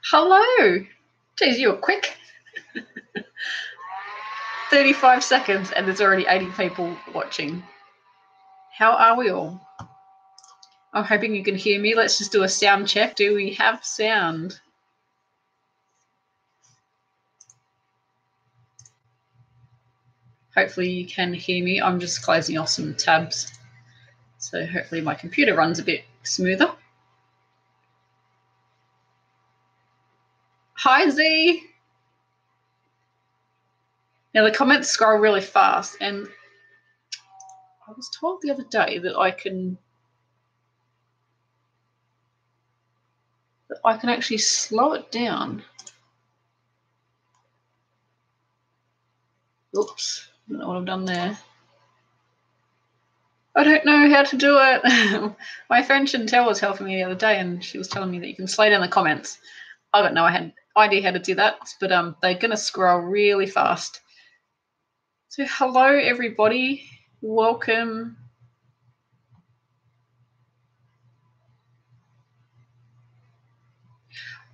Hello. Geez, you were quick. 35 seconds and there's already 80 people watching. How are we all? I'm hoping you can hear me. Let's just do a sound check. Do we have sound? Hopefully you can hear me. I'm just closing off some tabs. So hopefully my computer runs a bit smoother. Hi, Z. Now the comments scroll really fast and I was told the other day that I can actually slow it down. Oops, I don't know what I've done there. I don't know how to do it. My friend Chantel was helping me the other day and she was telling me that you can slow down the comments. I don't know, I had no idea how to do that, but they're going to scroll really fast. So hello, everybody. Welcome.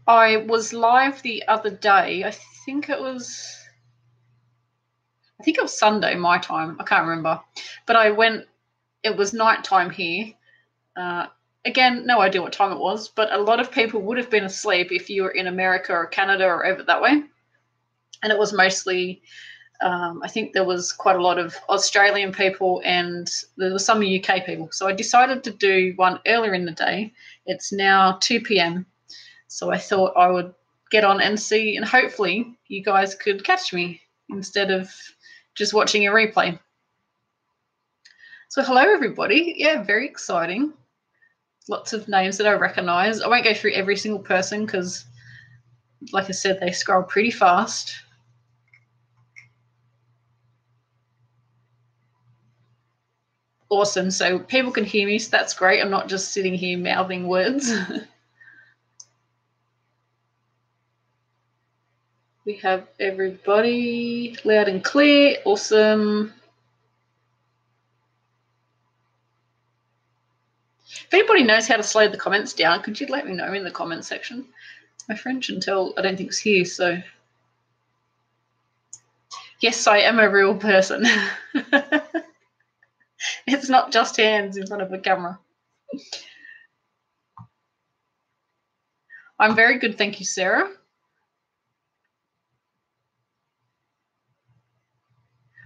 I was live the other day. I think it was Sunday, my time. I can't remember. But I went, it was nighttime here. Again, no idea what time it was, but a lot of people would have been asleep if you were in America or Canada or over that way. And it was mostly, I think there was quite a lot of Australian people and there was some UK people. So I decided to do one earlier in the day. It's now 2 p.m. So I thought I would get on and see, and hopefully you guys could catch me instead of just watching a replay. So hello, everybody. Yeah, very exciting. Lots of names that I recognise. I won't go through every single person because, like I said, they scroll pretty fast. Awesome. So people can hear me, so that's great. I'm not just sitting here mouthing words. We have everybody loud and clear. Awesome. If anybody knows how to slow the comments down, could you let me know in the comment section? My friend Chantel, I don't think is here, so. Yes, I am a real person. It's not just hands in front of a camera. I'm very good, thank you, Sarah.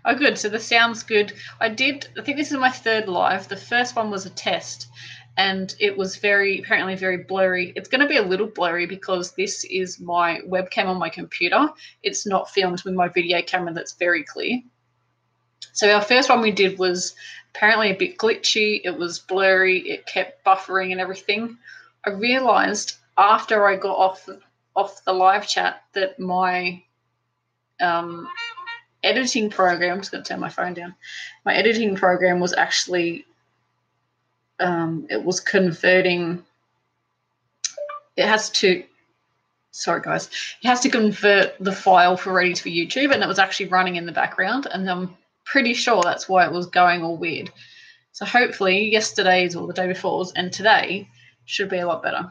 Oh, good. So the sound's good. I think this is my third live. The first one was a test and it was apparently very blurry. It's going to be a little blurry because this is my webcam on my computer. It's not filmed with my video camera that's very clear. So our first one we did was apparently a bit glitchy. It was blurry. It kept buffering and everything. I realized after I got off the live chat that my editing program, I'm just going to turn my phone down. My editing program was actually, it was converting. It has to, sorry guys, it has to convert the file for ready for YouTube, and it was actually running in the background, and I'm pretty sure that's why it was going all weird. So hopefully yesterday's or the day before's and today should be a lot better.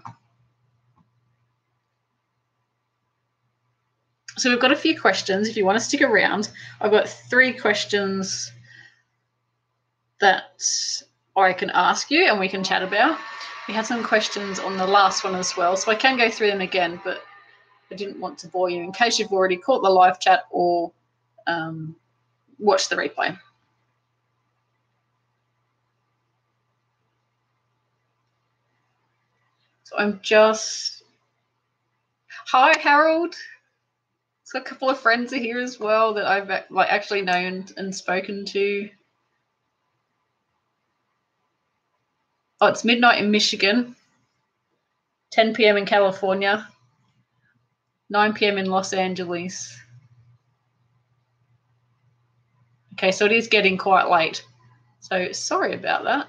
So we've got a few questions. If you want to stick around, I've got 3 questions that I can ask you and we can chat about. We had some questions on the last one as well, so I can go through them again, but I didn't want to bore you in case you've already caught the live chat or watched the replay. So I'm just... Hi, Harold. So a couple of friends are here as well that I've actually known and spoken to. Oh, it's midnight in Michigan, 10 p.m. in California, 9 p.m. in Los Angeles. Okay, so it is getting quite late. So sorry about that.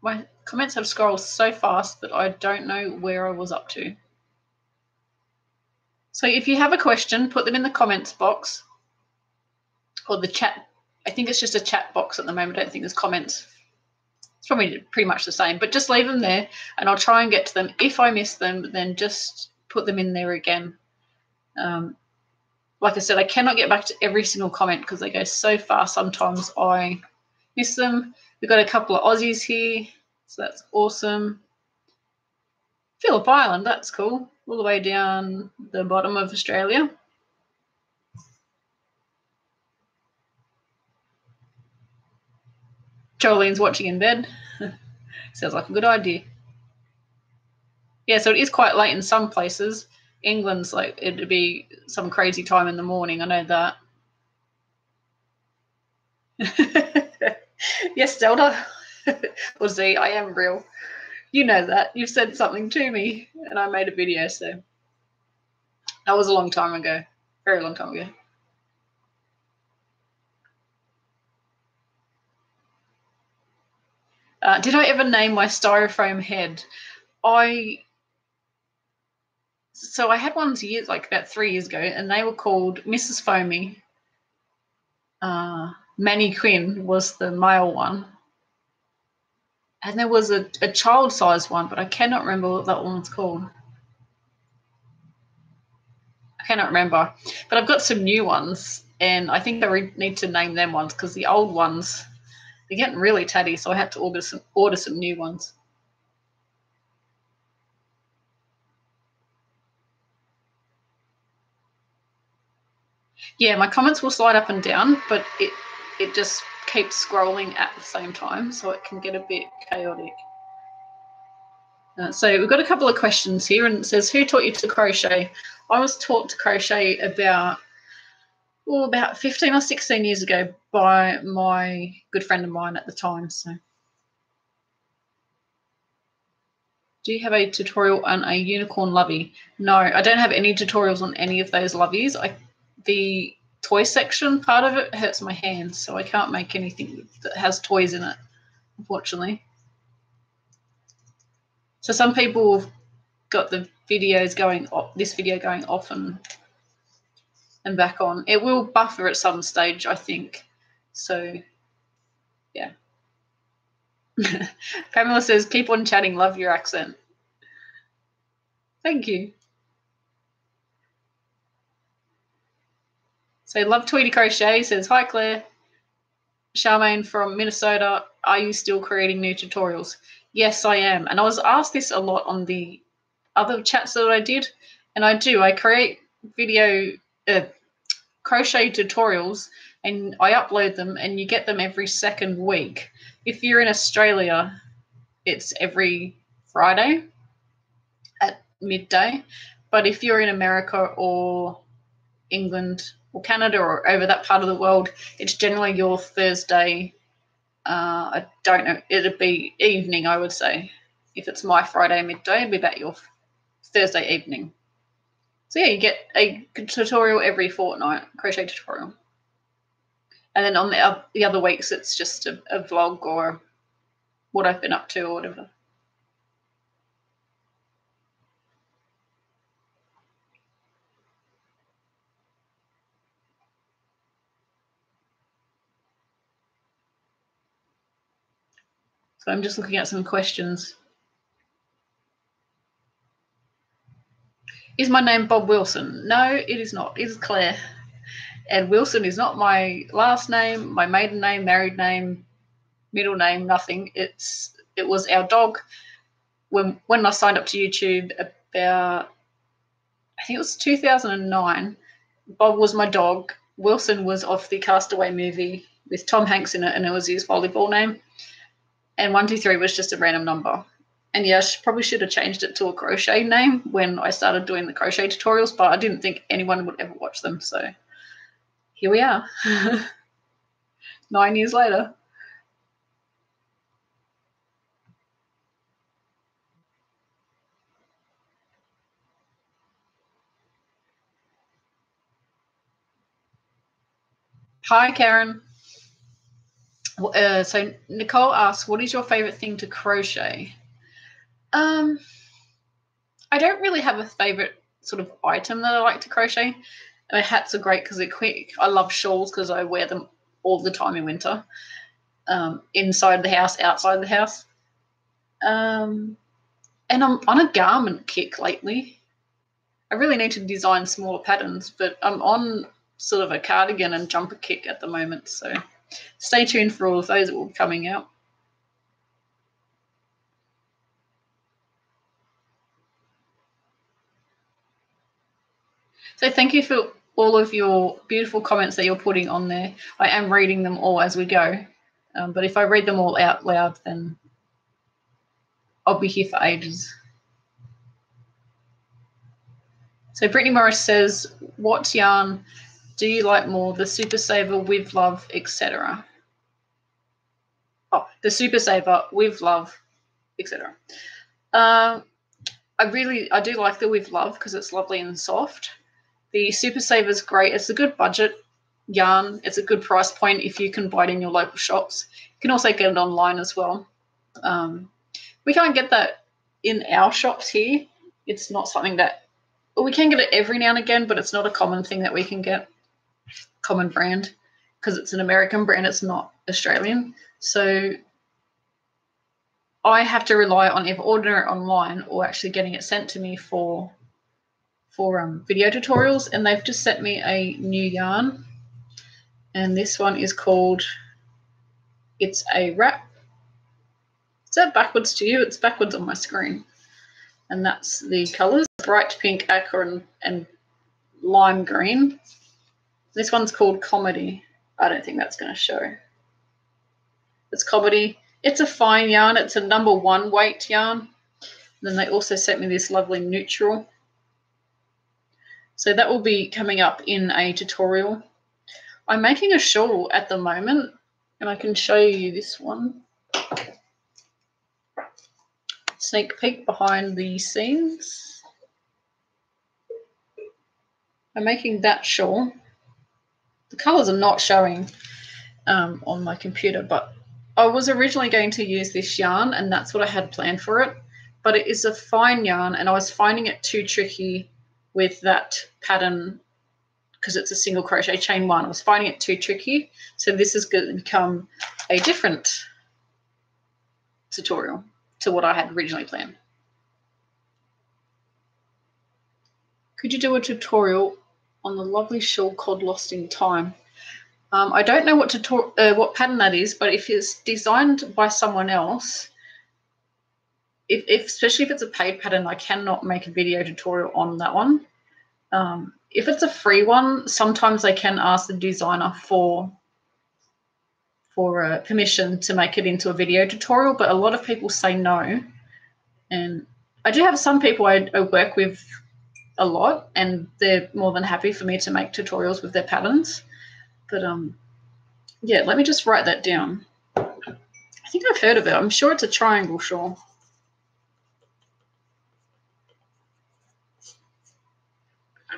My comments have scrolled so fast that I don't know where I was up to. So if you have a question, put them in the comments box or the chat. I think it's just a chat box at the moment. I don't think there's comments. It's probably pretty much the same, but just leave them there and I'll try and get to them. If I miss them, then just put them in there again. Like I said, I cannot get back to every single comment because they go so fast. Sometimes I miss them. We've got a couple of Aussies here, so that's awesome. Phillip Island, that's cool. All the way down the bottom of Australia. Jolene's watching in bed. Sounds like a good idea. Yeah, so it is quite late in some places. England's like, it'd be some crazy time in the morning. I know that. Yes, Zelda. Or Z, I am real. You know that. You've said something to me, and I made a video, so that was a long time ago. Very long time ago. Did I ever name my styrofoam head? So I had ones years, like about 3 years ago, and they were called Mrs. Foamy. Manny Quinn was the male one. And there was a child-sized one, but I cannot remember what that one's called. I cannot remember. But I've got some new ones, and I think I need to name them ones because the old ones, they're getting really tatty, so I had to order some new ones. Yeah, my comments will slide up and down, but it just keeps scrolling at the same time, so it can get a bit chaotic. So we've got a couple of questions here, and it says, who taught you to crochet? I was taught to crochet about 15 or 16 years ago by my good friend of mine at the time. So, do you have a tutorial on a unicorn lovey? No, I don't have any tutorials on any of those loveys. The toy section part of it hurts my hands, so I can't make anything that has toys in it, unfortunately. So some people have got the videos going off, this video going off and back on. It will buffer at some stage, I think. So, yeah. Pamela says, keep on chatting, love your accent. Thank you. So, love Tweety Crochet says, hi, Claire. Charmaine from Minnesota, are you still creating new tutorials? Yes, I am. And I was asked this a lot on the other chats that I did, and I do. I create video crochet tutorials, and I upload them, and you get them every second week. If you're in Australia, it's every Friday at midday. But if you're in America or England or Canada or over that part of the world, it's generally your Thursday. I don't know. It'd be evening, I would say. If it's my Friday midday, it'd be about your Thursday evening. So, yeah, you get a tutorial every fortnight, crochet tutorial. And then on the other weeks, it's just a vlog or what I've been up to or whatever. So I'm just looking at some questions. Is my name Bob Wilson? No, it is not. It is Claire. And Wilson is not my last name, my maiden name, married name, middle name, nothing. It was our dog. When I signed up to YouTube about, I think it was 2009, Bob was my dog. Wilson was off the Castaway movie with Tom Hanks in it, and it was his volleyball name. And 123 was just a random number. And yeah, I probably should have changed it to a crochet name when I started doing the crochet tutorials, but I didn't think anyone would ever watch them. So here we are, 9 years later. Hi, Karen. So Nicole asks, what is your favorite thing to crochet? I don't really have a favorite sort of item that I like to crochet. My hats are great because they're quick. I love shawls because I wear them all the time in winter, inside the house, outside the house. And I'm on a garment kick lately. I really need to design smaller patterns, but I'm on sort of a cardigan and jumper kick at the moment, so stay tuned for all of those that will be coming out. So thank you for all of your beautiful comments that you're putting on there. I am reading them all as we go, but if I read them all out loud, then I'll be here for ages. So Brittany Morris says, what yarn do you like more, the Super Saver, with love, etc.? Oh, the Super Saver, with love, etc. I do like the with love because it's lovely and soft. The Super Saver is great. It's a good budget yarn. It's a good price point if you can buy it in your local shops. You can also get it online as well. We can't get that in our shops here. It's not something that, well, we can get it every now and again, but it's not a common thing that we can get, common brand, because it's an American brand. It's not Australian. So I have to rely on either ordering it online or actually getting it sent to me for video tutorials. And they've just sent me a new yarn, and this one is called, it's a wrap. Is that backwards to you? It's backwards on my screen. And that's the colours, bright pink, aqua, and lime green. This one's called Comedy. I don't think that's going to show. It's Comedy. It's a fine yarn. It's a number 1 weight yarn. And then they also sent me this lovely neutral. So that will be coming up in a tutorial. I'm making a shawl at the moment, and I can show you this one. Sneak peek behind the scenes. I'm making that shawl. The colours are not showing on my computer, but I was originally going to use this yarn, and that's what I had planned for it. But it is a fine yarn, and I was finding it too tricky with that pattern because it's a single crochet chain 1. I was finding it too tricky. So this is going to become a different tutorial to what I had originally planned. Could you do a tutorial on the lovely shawl called Lost in Time? I don't know what pattern that is, but if it's designed by someone else, especially if it's a paid pattern, I cannot make a video tutorial on that one. If it's a free one, sometimes I can ask the designer for permission to make it into a video tutorial, but a lot of people say no. And I do have some people I work with a lot, and they're more than happy for me to make tutorials with their patterns. But yeah, let me just write that down. I think I've heard of it. I'm sure it's a triangle shawl.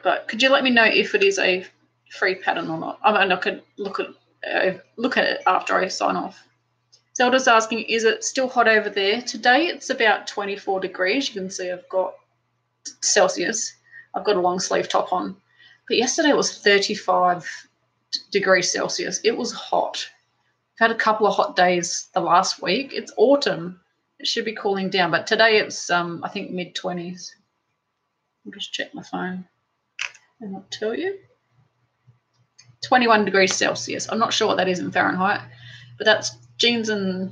But could you let me know if it is a free pattern or not? I mean, I could look at it after I sign off. Zelda's asking, is it still hot over there? Today it's about 24 degrees. You can see I've got Celsius. I've got a long sleeve top on. But yesterday it was 35 degrees Celsius. It was hot. I've had a couple of hot days the last week. It's autumn. It should be cooling down. But today it's, I think, mid-20s. I'll just check my phone and I'll tell you. 21 degrees Celsius. I'm not sure what that is in Fahrenheit, but that's jeans and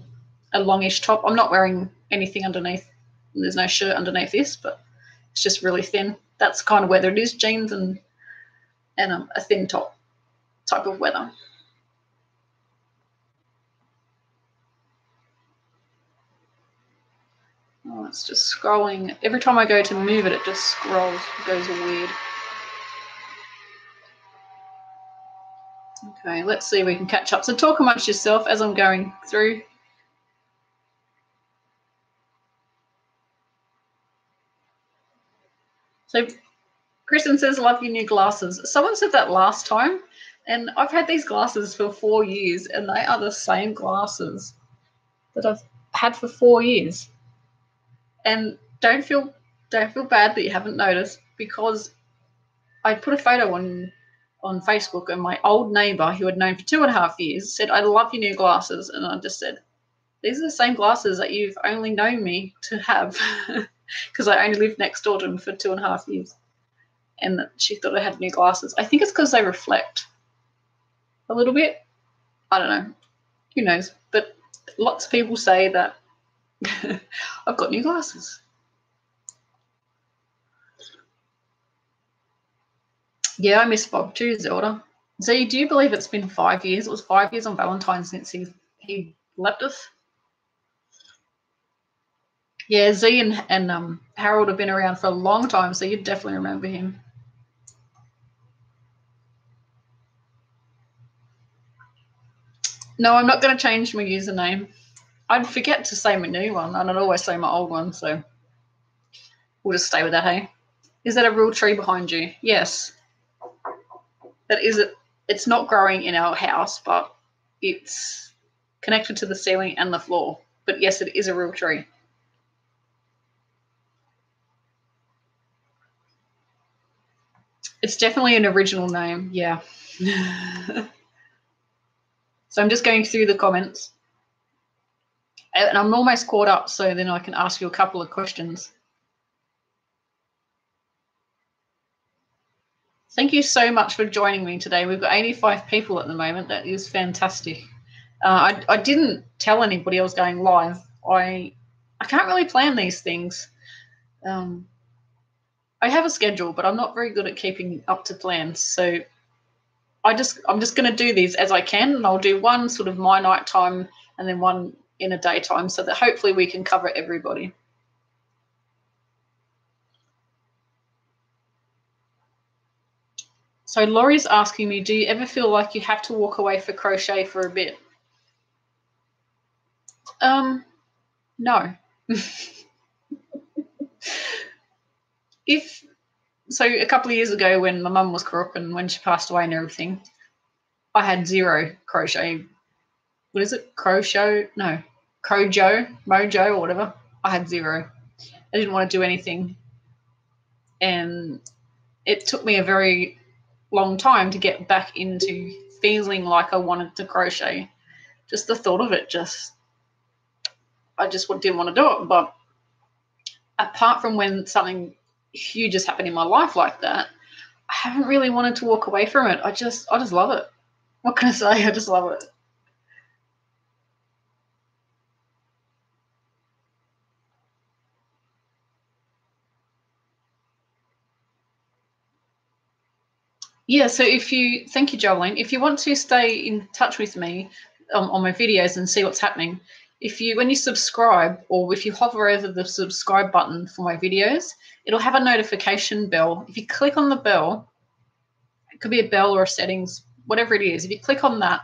a longish top. I'm not wearing anything underneath. There's no shirt underneath this, but it's just really thin. That's kind of weather it is, jeans and a thin top type of weather. Oh, it's just scrolling. Every time I go to move it, it just scrolls. It goes weird. Okay, let's see if we can catch up. So talk amongst yourself as I'm going through. So Kristen says, love your new glasses. Someone said that last time, and I've had these glasses for 4 years, and they are the same glasses that I've had for 4 years. And don't feel bad that you haven't noticed, because I put a photo on Facebook, and my old neighbour, who had known for 2.5 years, said, I love your new glasses. And I just said, these are the same glasses that you've only known me to have, because I only lived next door to him for 2.5 years. and that she thought I had new glasses. I think it's because they reflect a little bit. I don't know. Who knows? But lots of people say that I've got new glasses. Yeah, I miss Bob too, Zelda. Z, do you believe it's been 5 years? It was 5 years on Valentine's since he left us. Yeah, Z and Harold have been around for a long time, so you'd definitely remember him. No, I'm not going to change my username. I'd forget to say my new one, and I'd always say my old one, so we'll just stay with that, hey? Is that a real tree behind you? Yes. That is it. It's not growing in our house, but it's connected to the ceiling and the floor. But yes, it is a real tree. It's definitely an original name, yeah. So I'm just going through the comments. And I'm almost caught up, so then I can ask you a couple of questions. Thank you so much for joining me today. We've got 85 people at the moment. That is fantastic. I didn't tell anybody I was going live. I can't really plan these things. I have a schedule, but I'm not very good at keeping up to plans. So I'm just going to do these as I can, and I'll do one sort of my night time and then one in a daytime, so that hopefully we can cover everybody. So Laurie's asking me, do you ever feel like you have to walk away for crochet for a bit? No. So a couple of years ago when my mum was crook and when she passed away and everything, I had zero crochet. What is it? Crochet? No. Mojo or whatever. I had zero. I didn't want to do anything. And it took me a very long time to get back into feeling like I wanted to crochet. Just the thought of it, I just didn't want to do it. But apart from when something huge has happened in my life like that, I haven't really wanted to walk away from it. I just love it. What can I say? I just love it. Yeah, so thank you, Jolene. If you want to stay in touch with me on my videos and see what's happening, when you subscribe or if you hover over the subscribe button for my videos, it'll have a notification bell. If you click on the bell, it could be a bell or a settings, whatever it is. If you click on that,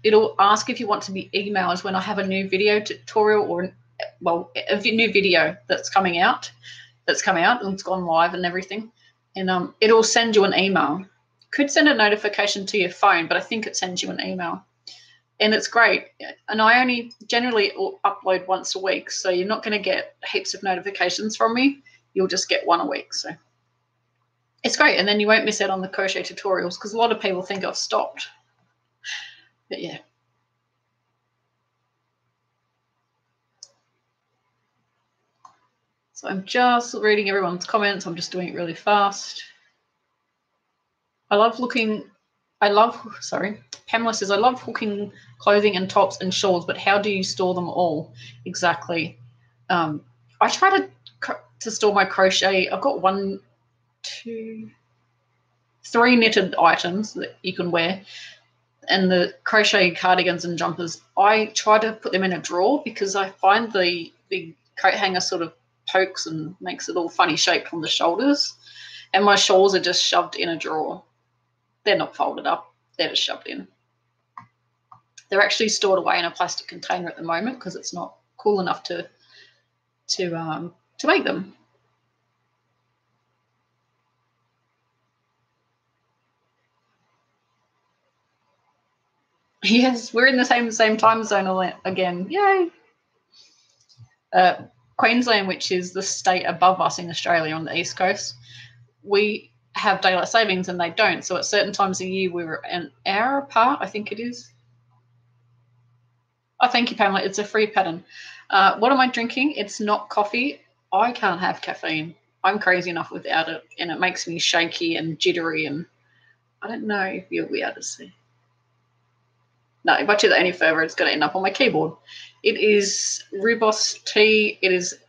it'll ask if you want to be emailed when I have a new video tutorial or, well, a new video that's come out and it's gone live and everything. And it'll send you an email. Could send a notification to your phone, but I think it sends you an email. And it's great. And I only generally upload once a week, so you're not going to get heaps of notifications from me. You'll just get one a week. So it's great. And then you won't miss out on the crochet tutorials because a lot of people think I've stopped. But yeah. So I'm just reading everyone's comments. I'm just doing it really fast. Pamela says, I love hooking clothing and tops and shawls, but how do you store them all? Exactly. I try to store my crochet. I've got 1, 2, 3 knitted items that you can wear. And the crochet cardigans and jumpers, I try to put them in a drawer because I find the big coat hanger sort of pokes and makes it all funny shaped on the shoulders. And my shawls are just shoved in a drawer. They're not folded up. They're just shoved in. They're actually stored away in a plastic container at the moment because it's not cool enough to make them. Yes, we're in the same time zone again. Yay! Queensland, which is the state above us in Australia on the east coast, we have daylight savings and they don't. So at certain times of year, we're an hour apart, I think it is. Oh, thank you, Pamela. It's a free pattern. What am I drinking? It's not coffee. I can't have caffeine. I'm crazy enough without it, and it makes me shaky and jittery, and I don't know if you'll be able to see. No, if I do that any further, it's going to end up on my keyboard. It is rooibos tea. It is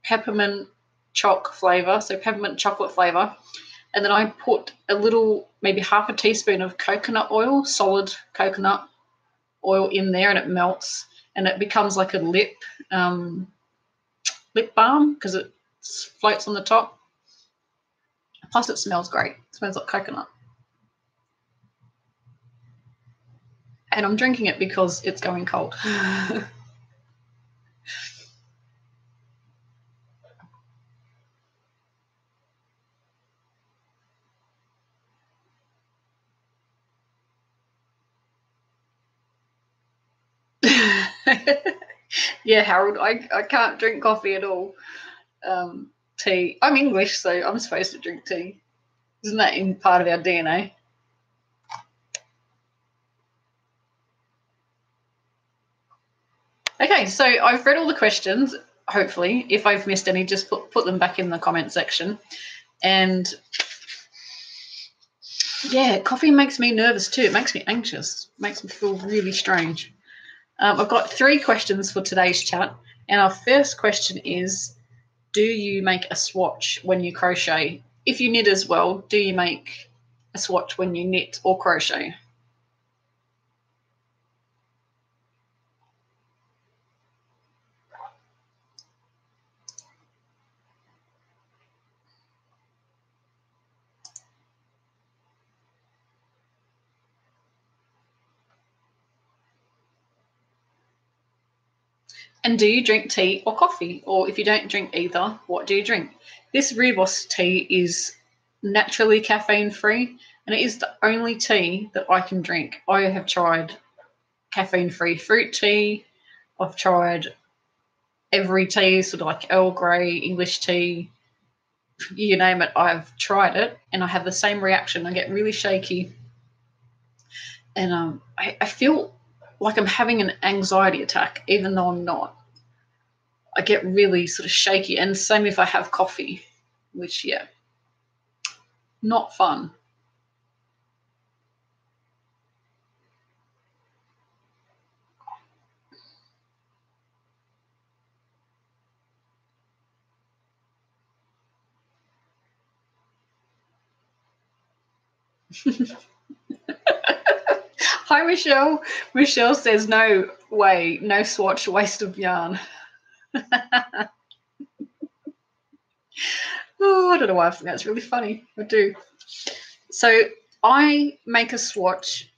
peppermint choc flavour, so peppermint chocolate flavour. And then I put a little, maybe half a teaspoon of coconut oil, solid coconut oil in there, and it melts, and it becomes like a lip balm because it floats on the top. Plus, it smells great. It smells like coconut. And I'm drinking it because it's going cold. Yeah, Harold, I can't drink coffee at all. Tea. I'm English, so I'm supposed to drink tea. Isn't that in part of our DNA? Okay, so I've read all the questions, hopefully. If I've missed any, just put them back in the comment section. And yeah, coffee makes me nervous too. It makes me anxious. It makes me feel really strange. I've got 3 questions for today's chat. And our first question is, do you make a swatch when you crochet? If you knit as well, do you make a swatch when you knit or crochet? And do you drink tea or coffee? Or if you don't drink either, what do you drink? This rooibos tea is naturally caffeine free, and it is the only tea that I can drink. I have tried caffeine free fruit tea. I've tried every tea, sort of like Earl Grey, English tea, you name it, I've tried it, and I have the same reaction. I get really shaky, and I feel like I'm having an anxiety attack, even though I'm not. I get really sort of shaky, and same if I have coffee, which, yeah, not fun. Hi, Michelle. Michelle says, no way, no swatch, waste of yarn. Oh, I don't know why I think that's really funny. I do. So I make a swatch,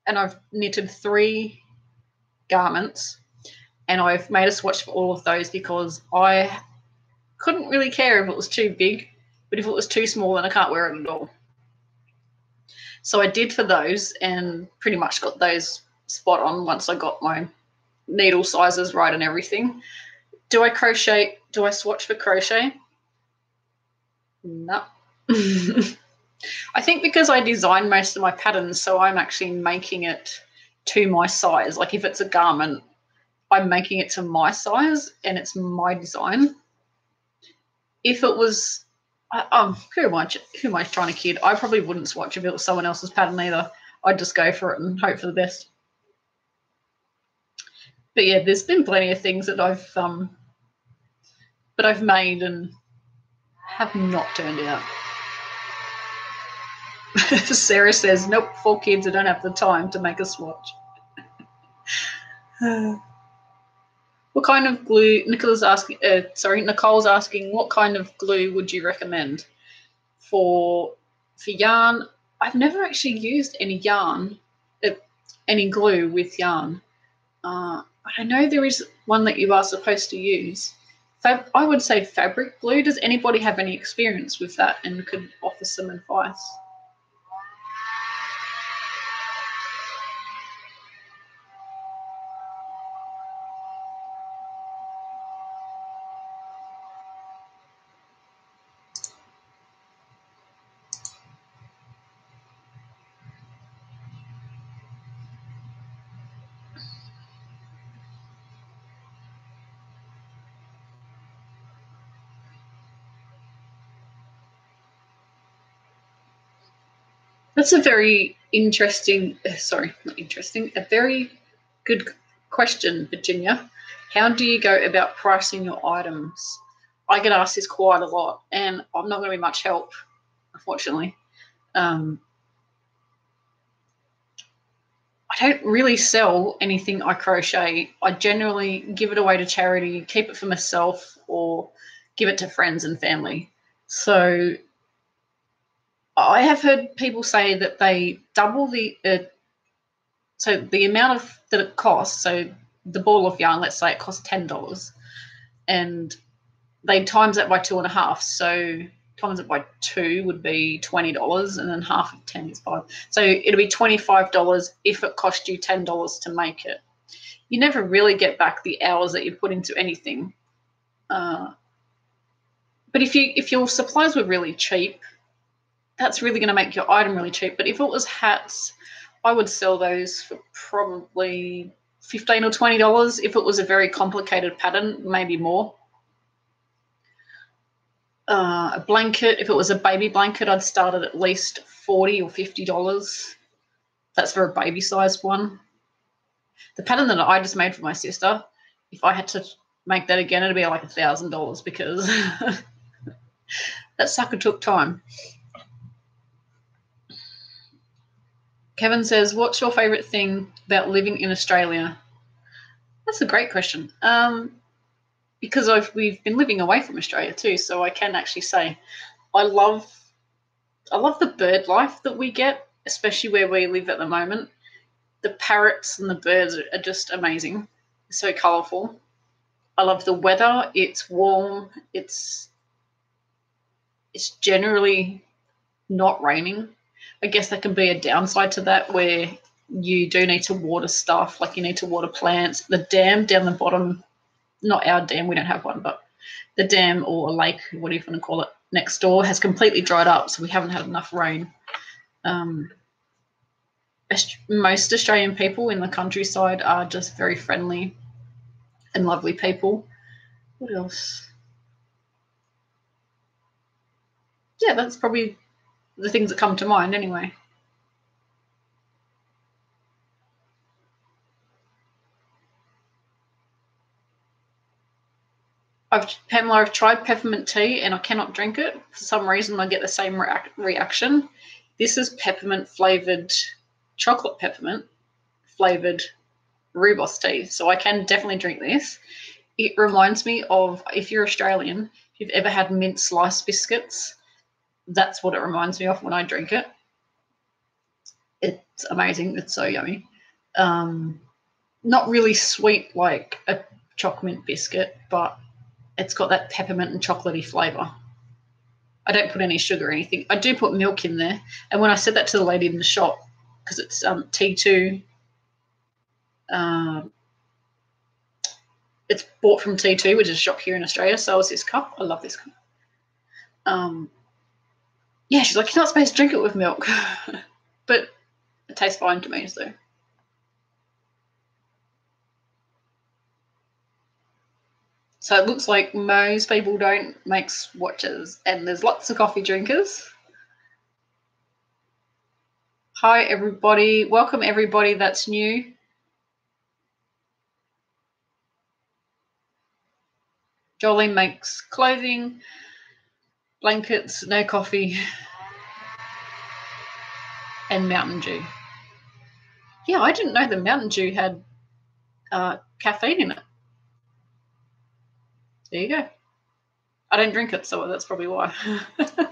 and I've knitted 3 garments, and I've made a swatch for all of those because I couldn't really care if it was too big, but if it was too small, then I can't wear it at all. So I did for those, and pretty much got those spot on once I got my needle sizes right and everything. Do I crochet? Do I swatch for crochet? No. I think because I design most of my patterns, so I'm actually making it to my size. Like if it's a garment, I'm making it to my size and it's my design. If it was, who am I trying to kid? I probably wouldn't swatch if it was someone else's pattern either. I'd just go for it and hope for the best. But yeah, there's been plenty of things that I've made and have not turned out. Sarah says, nope, 4 kids, I don't have the time to make a swatch. What kind of glue? Nicole's asking, what kind of glue would you recommend for yarn? I've never actually used any yarn, any glue with yarn. I know there is one that you are supposed to use. I would say fabric glue. Does anybody have any experience with that and could offer some advice? That's a very interesting, sorry, not interesting, a very good question, Virginia. How do you go about pricing your items? I get asked this quite a lot, and I'm not going to be much help, unfortunately. I don't really sell anything I crochet. I generally give it away to charity, keep it for myself, or give it to friends and family. So I have heard people say that they double the so the amount of that it costs. So the ball of yarn, let's say it costs $10, and they times that by 2.5. So times it by 2 would be $20, and then half of 10 is 5. So it'll be $25 if it cost you $10 to make it. You never really get back the hours that you put into anything. But if your supplies were really cheap, that's really going to make your item really cheap. But if it was hats, I would sell those for probably $15 or $20. If it was a very complicated pattern, maybe more. A blanket, if it was a baby blanket, I'd start at least $40 or $50. That's for a baby-sized one. The pattern that I just made for my sister, if I had to make that again, it'd be like $1,000 because that sucker took time. Kevin says, what's your favourite thing about living in Australia? That's a great question. Because we've been living away from Australia too, so I can actually say I love the bird life that we get, especially where we live at the moment. The parrots and the birds are just amazing. They're so colourful. I love the weather. It's warm. It's generally not raining. I guess that can be a downside to that, where you do need to water stuff, like you need to water plants. The dam down the bottom, not our dam, we don't have one, but the dam or a lake, whatever you want to call it, next door has completely dried up, so we haven't had enough rain. Most Australian people in the countryside are just very friendly and lovely people. What else? Yeah, that's probably the things that come to mind anyway. Pamela, I've tried peppermint tea and I cannot drink it. For some reason, I get the same reaction. This is peppermint flavoured, chocolate peppermint flavoured rooibos tea. So I can definitely drink this. It reminds me of, if you're Australian, if you've ever had mint slice biscuits, that's what it reminds me of when I drink it. It's amazing. It's so yummy. Not really sweet like a chocolate mint biscuit, but it's got that peppermint and chocolatey flavour. I don't put any sugar or anything. I do put milk in there. And when I said that to the lady in the shop, because it's T2, it's bought from T2, which is a shop here in Australia, sells this cup. I love this cup. Yeah, she's like, you're not supposed to drink it with milk. But it tastes fine to me, so. So it looks like most people don't make swatches, and there's lots of coffee drinkers. Hi, everybody. Welcome, everybody that's new. Jolene makes clothing, blankets, no coffee, and Mountain Dew. Yeah, I didn't know the Mountain Dew had caffeine in it. There you go. I don't drink it, so that's probably why. I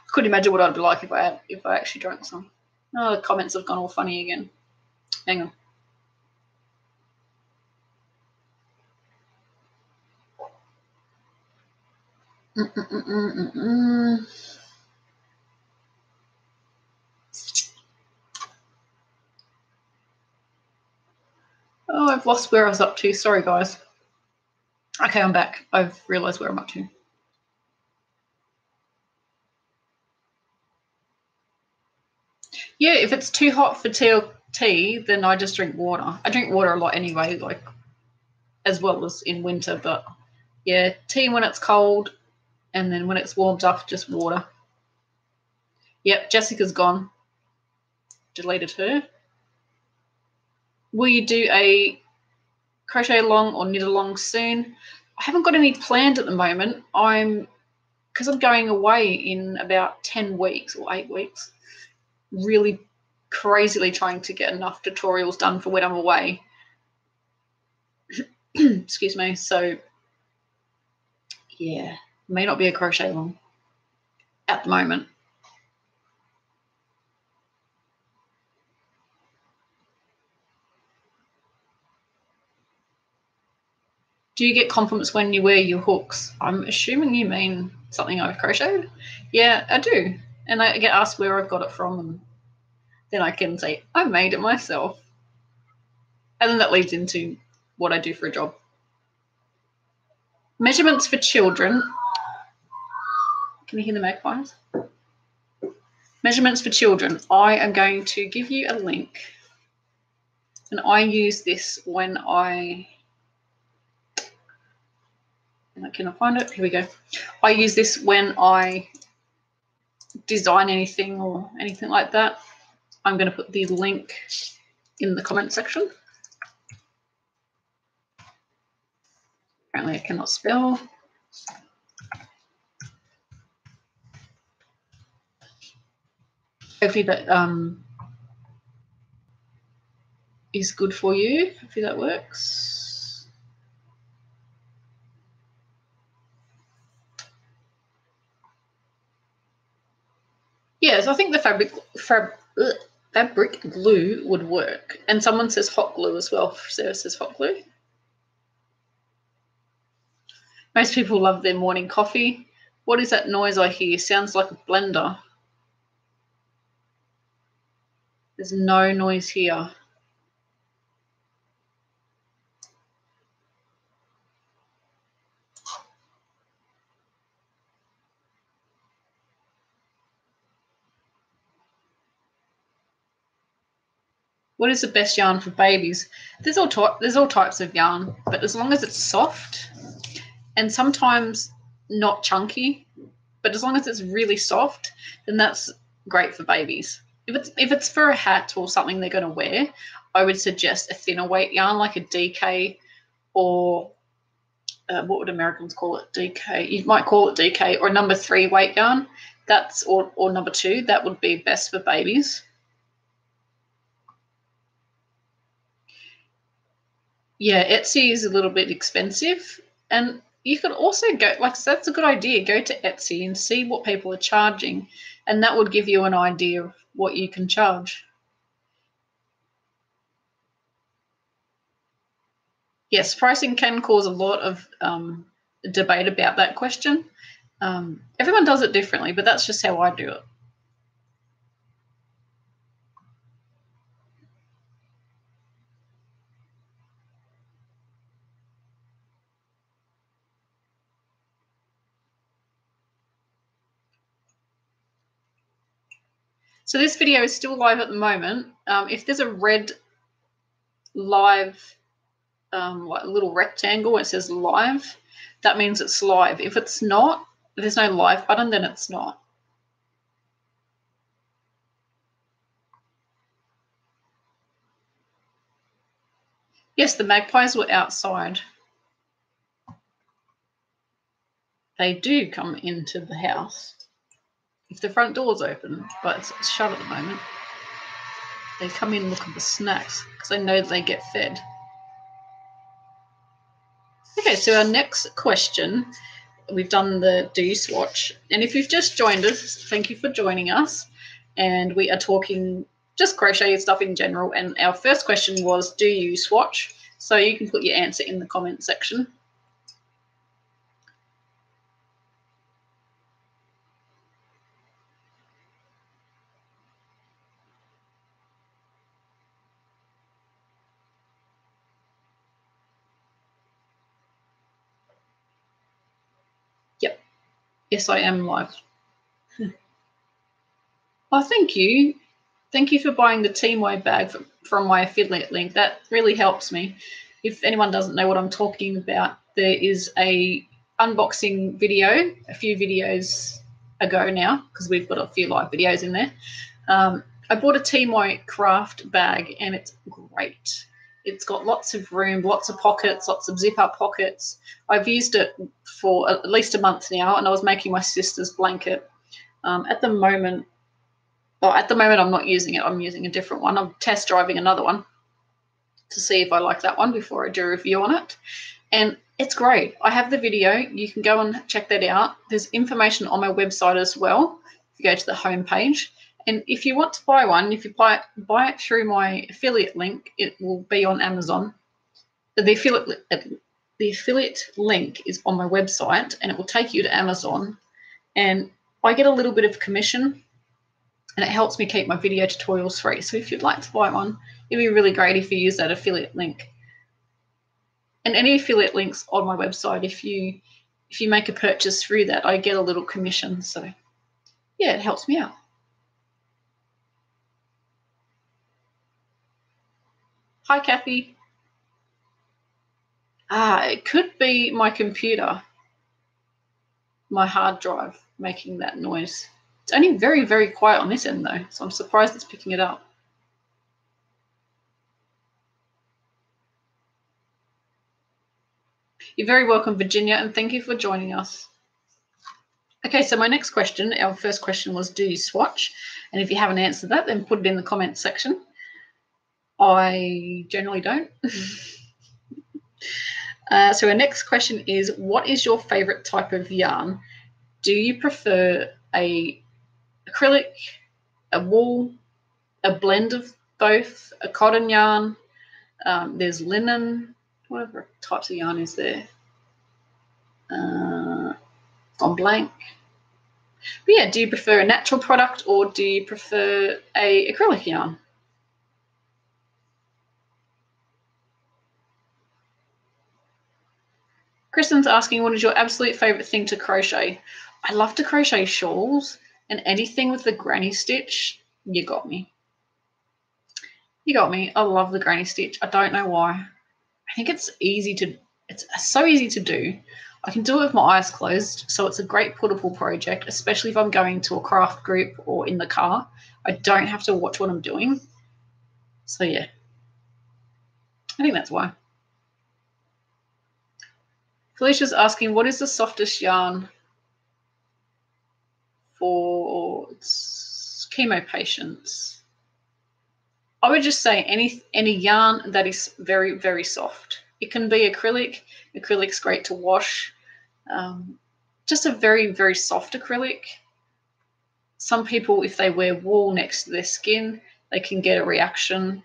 couldn't imagine what I'd be like if I actually drank some. Oh, the comments have gone all funny again. Hang on. Oh, I've lost where I was up to. Sorry, guys. Okay, I'm back. I've realised where I'm up to. Yeah, if it's too hot for tea, then I just drink water. I drink water a lot anyway, like as well as in winter. But yeah, tea when it's cold, and then when it's warmed up, just water. Yep, Jessica's gone. deleted her. Will you do a crochet along or knit along soon? I haven't got any planned at the moment. Because I'm going away in about 10 weeks or 8 weeks, really crazily trying to get enough tutorials done for when I'm away. Excuse me. So, yeah, may not be a crochet along at the moment. Do you get compliments when you wear your hooks? I'm assuming you mean something I've crocheted. Yeah, I do. And I get asked where I've got it from, and then I can say, I made it myself. And then that leads into what I do for a job. Measurements for children. Can you hear the magpies? Measurements for children. I am going to give you a link. And I use this when can I find it? Here we go. I use this when I design anything or anything like that. I'm going to put the link in the comment section. Apparently I cannot spell. Hopefully that is good for you. Hopefully that works. Yes, I think the fabric glue would work. And someone says hot glue as well. Sarah says hot glue. Most people love their morning coffee. What is that noise I hear? Sounds like a blender. There's no noise here. What is the best yarn for babies? There's all types of yarn, but as long as it's soft and sometimes not chunky, but as long as it's really soft, then that's great for babies. If it's for a hat or something they're going to wear, I would suggest a thinner weight yarn like a DK or what would Americans call it? DK. You might call it DK or a number 3 weight yarn. Or number 2. That would be best for babies. Yeah, Etsy is a little bit expensive, and you could also go, so that's a good idea, go to Etsy and see what people are charging, and that would give you an idea of what you can charge. Yes, pricing can cause a lot of debate about that question. Everyone does it differently, but that's just how I do it. So this video is still live at the moment. If there's a red live, like a little rectangle where it says live, that means it's live. If it's not, if there's no live button, then it's not. Yes, the magpies were outside. They do come into the house if the front door's open, but it's shut at the moment. They come in looking for snacks because they know they get fed. Okay, so our next question, we've done the do you swatch, and if you've just joined us, thank you for joining us. And we are talking just crochet stuff in general, and our first question was, do you swatch? So you can put your answer in the comment section. Yep. Yes, I am live. Oh, thank you. Thank you for buying the Teamway bag from my affiliate link. That really helps me. If anyone doesn't know what I'm talking about, there is a unboxing video a few videos ago now, because we've got a few live videos in there. I bought a Tmoy craft bag and it's great. It's got lots of room, lots of pockets, lots of zip-up pockets. I've used it for at least a month now, and I was making my sister's blanket. At the moment, I'm not using it. I'm using a different one. I'm test driving another one to see if I like that one before I do a review on it. And it's great. I have the video. You can go and check that out. There's information on my website as well. If you go to the home page. And if you want to buy one, if you buy it through my affiliate link, it will be on Amazon. The affiliate link is on my website, and it will take you to Amazon. And I get a little bit of commission, and it helps me keep my video tutorials free. So if you'd like to buy one, it'd be really great if you use that affiliate link. And any affiliate links on my website, if you make a purchase through that, I get a little commission. So yeah, it helps me out. Hi, Kathy. It could be my computer, my hard drive, making that noise. It's only very, very quiet on this end, though, so I'm surprised it's picking it up. You're very welcome, Virginia, and thank you for joining us. Okay, so my next question, our first question was, do you swatch? And if you haven't answered that, then put it in the comments section. I generally don't. So our next question is, what is your favorite type of yarn? Do you prefer a acrylic, a wool, a blend of both, a cotton yarn? There's linen. What other types of yarn is there? On blank. But yeah, do you prefer a natural product or do you prefer a acrylic yarn? Kristen's asking, what is your absolute favourite thing to crochet? I love to crochet shawls, and anything with the granny stitch, you got me. You got me. I love the granny stitch. I don't know why. I think it's so easy to do. I can do it with my eyes closed, so it's a great puttable project, especially if I'm going to a craft group or in the car. I don't have to watch what I'm doing. So yeah, I think that's why. Felicia's asking, what is the softest yarn for chemo patients? I would just say any yarn that is very, very soft. It can be acrylic. Acrylic's great to wash. Just a very, very soft acrylic. Some people, if they wear wool next to their skin, they can get a reaction.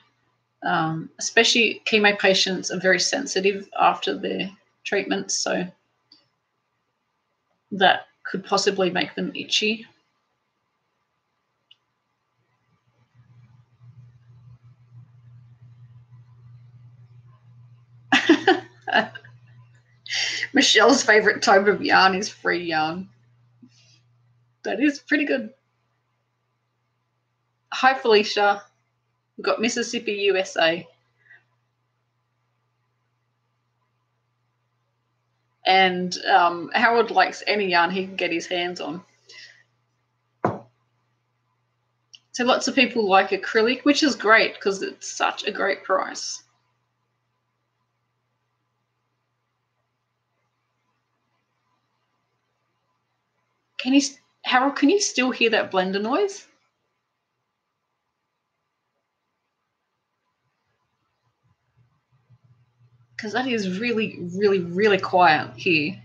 Especially chemo patients are very sensitive after their treatments, so that could possibly make them itchy. Michelle's favorite type of yarn is free yarn. That is pretty good. Hi, Felicia. We've got Mississippi, USA. And Howard likes any yarn he can get his hands on. So lots of people like acrylic, which is great because it's such a great price. Harold, can you still hear that blender noise? Because that is really, really, really quiet here.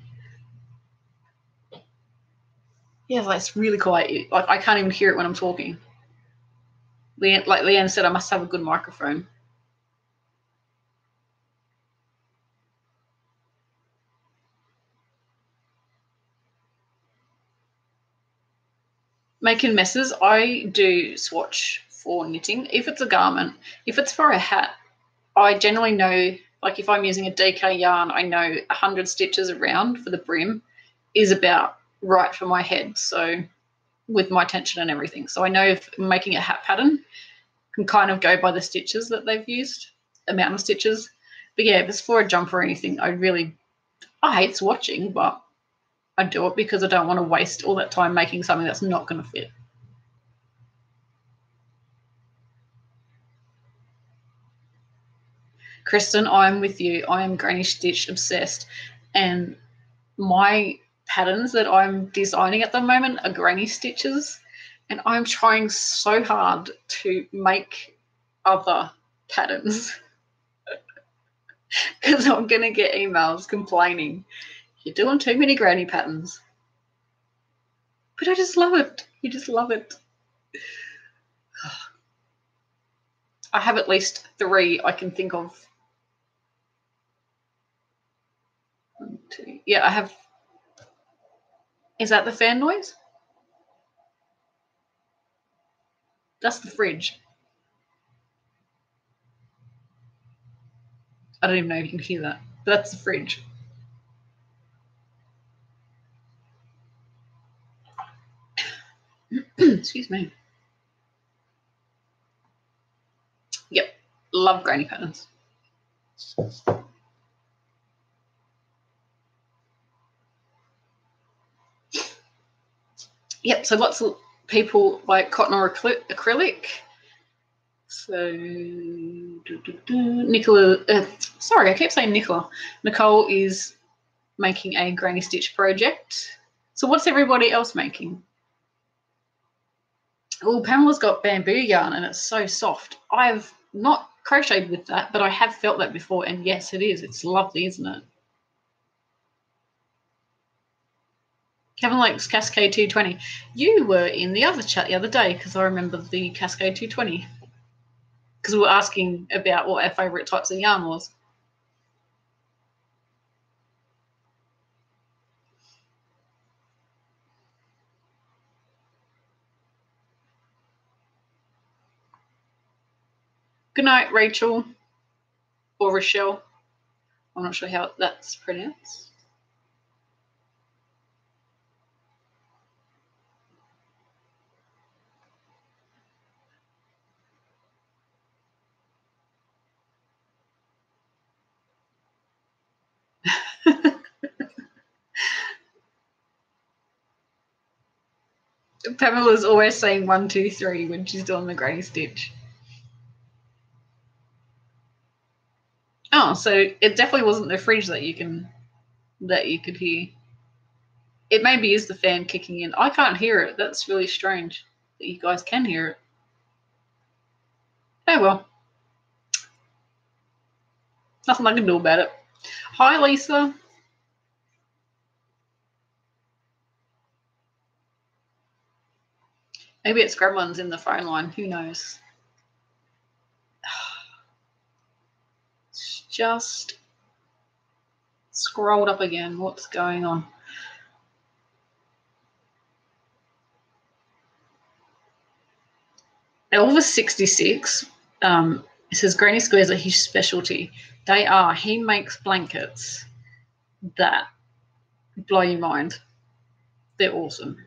Yeah, like it's really quiet. Like I can't even hear it when I'm talking. Like Leanne said, I must have a good microphone. Making messes, I do swatch for knitting. If it's a garment, if it's for a hat, I generally know, like if I'm using a DK yarn, I know 100 stitches around for the brim is about right for my head. So with my tension and everything. So I know if I'm making a hat pattern, I can kind of go by the stitches that they've used, amount of stitches. But yeah, if it's for a jumper or anything, I hate swatching, but I do it because I don't want to waste all that time making something that's not going to fit. Kristen, I'm with you. I am granny stitch obsessed, and my patterns that I'm designing at the moment are granny stitches, and I'm trying so hard to make other patterns because I'm going to get emails complaining, you're doing too many granny patterns. But I just love it. You just love it. I have at least 3 I can think of. 1, 2. Yeah, I have. Is that the fan noise? That's the fridge. I don't even know if you can hear that, but that's the fridge. Excuse me. Yep, love granny patterns. Yep, so lots of people like cotton or acrylic. So, Nicola, sorry, I keep saying Nicola. Nicole is making a granny stitch project. So what's everybody else making? Well, Pamela's got bamboo yarn and it's so soft. I've not crocheted with that, but I have felt that before, and yes, it is. It's lovely, isn't it? Kevin likes Cascade 220. You were in the other chat the other day because I remember the Cascade 220. Because we were asking about what our favourite types of yarn was. Good night, Rachel. Or Rochelle. I'm not sure how that's pronounced. Pamela's always saying 1, 2, 3 when she's doing the granny stitch. Oh, so it definitely wasn't the fridge that you could hear. It maybe is the fan kicking in. I can't hear it. That's really strange that you guys can hear it. Oh well. Nothing I can do about it. Hi, Lisa. Maybe it's gremlins in the phone line. Who knows? It's just scrolled up again. What's going on? Elvis66 says Granny Squares are his specialty. They are. He makes blankets that blow your mind. They're awesome.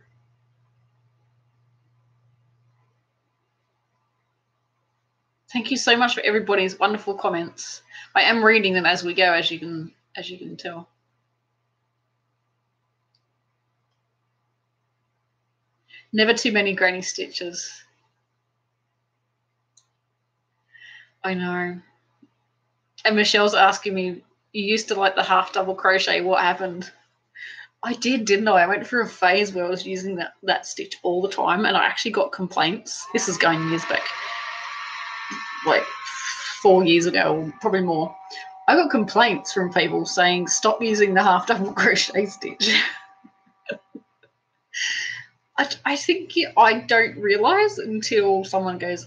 Thank you so much for everybody's wonderful comments. I am reading them as we go, as you can tell. Never too many granny stitches. I know. And Michelle's asking me, you used to like the half double crochet. What happened? I did, didn't I? I went through a phase where I was using that stitch all the time, and I actually got complaints. This is going years back, like 4 years ago, or probably more. I got complaints from people saying, stop using the half double crochet stitch. I think I don't realise until someone goes,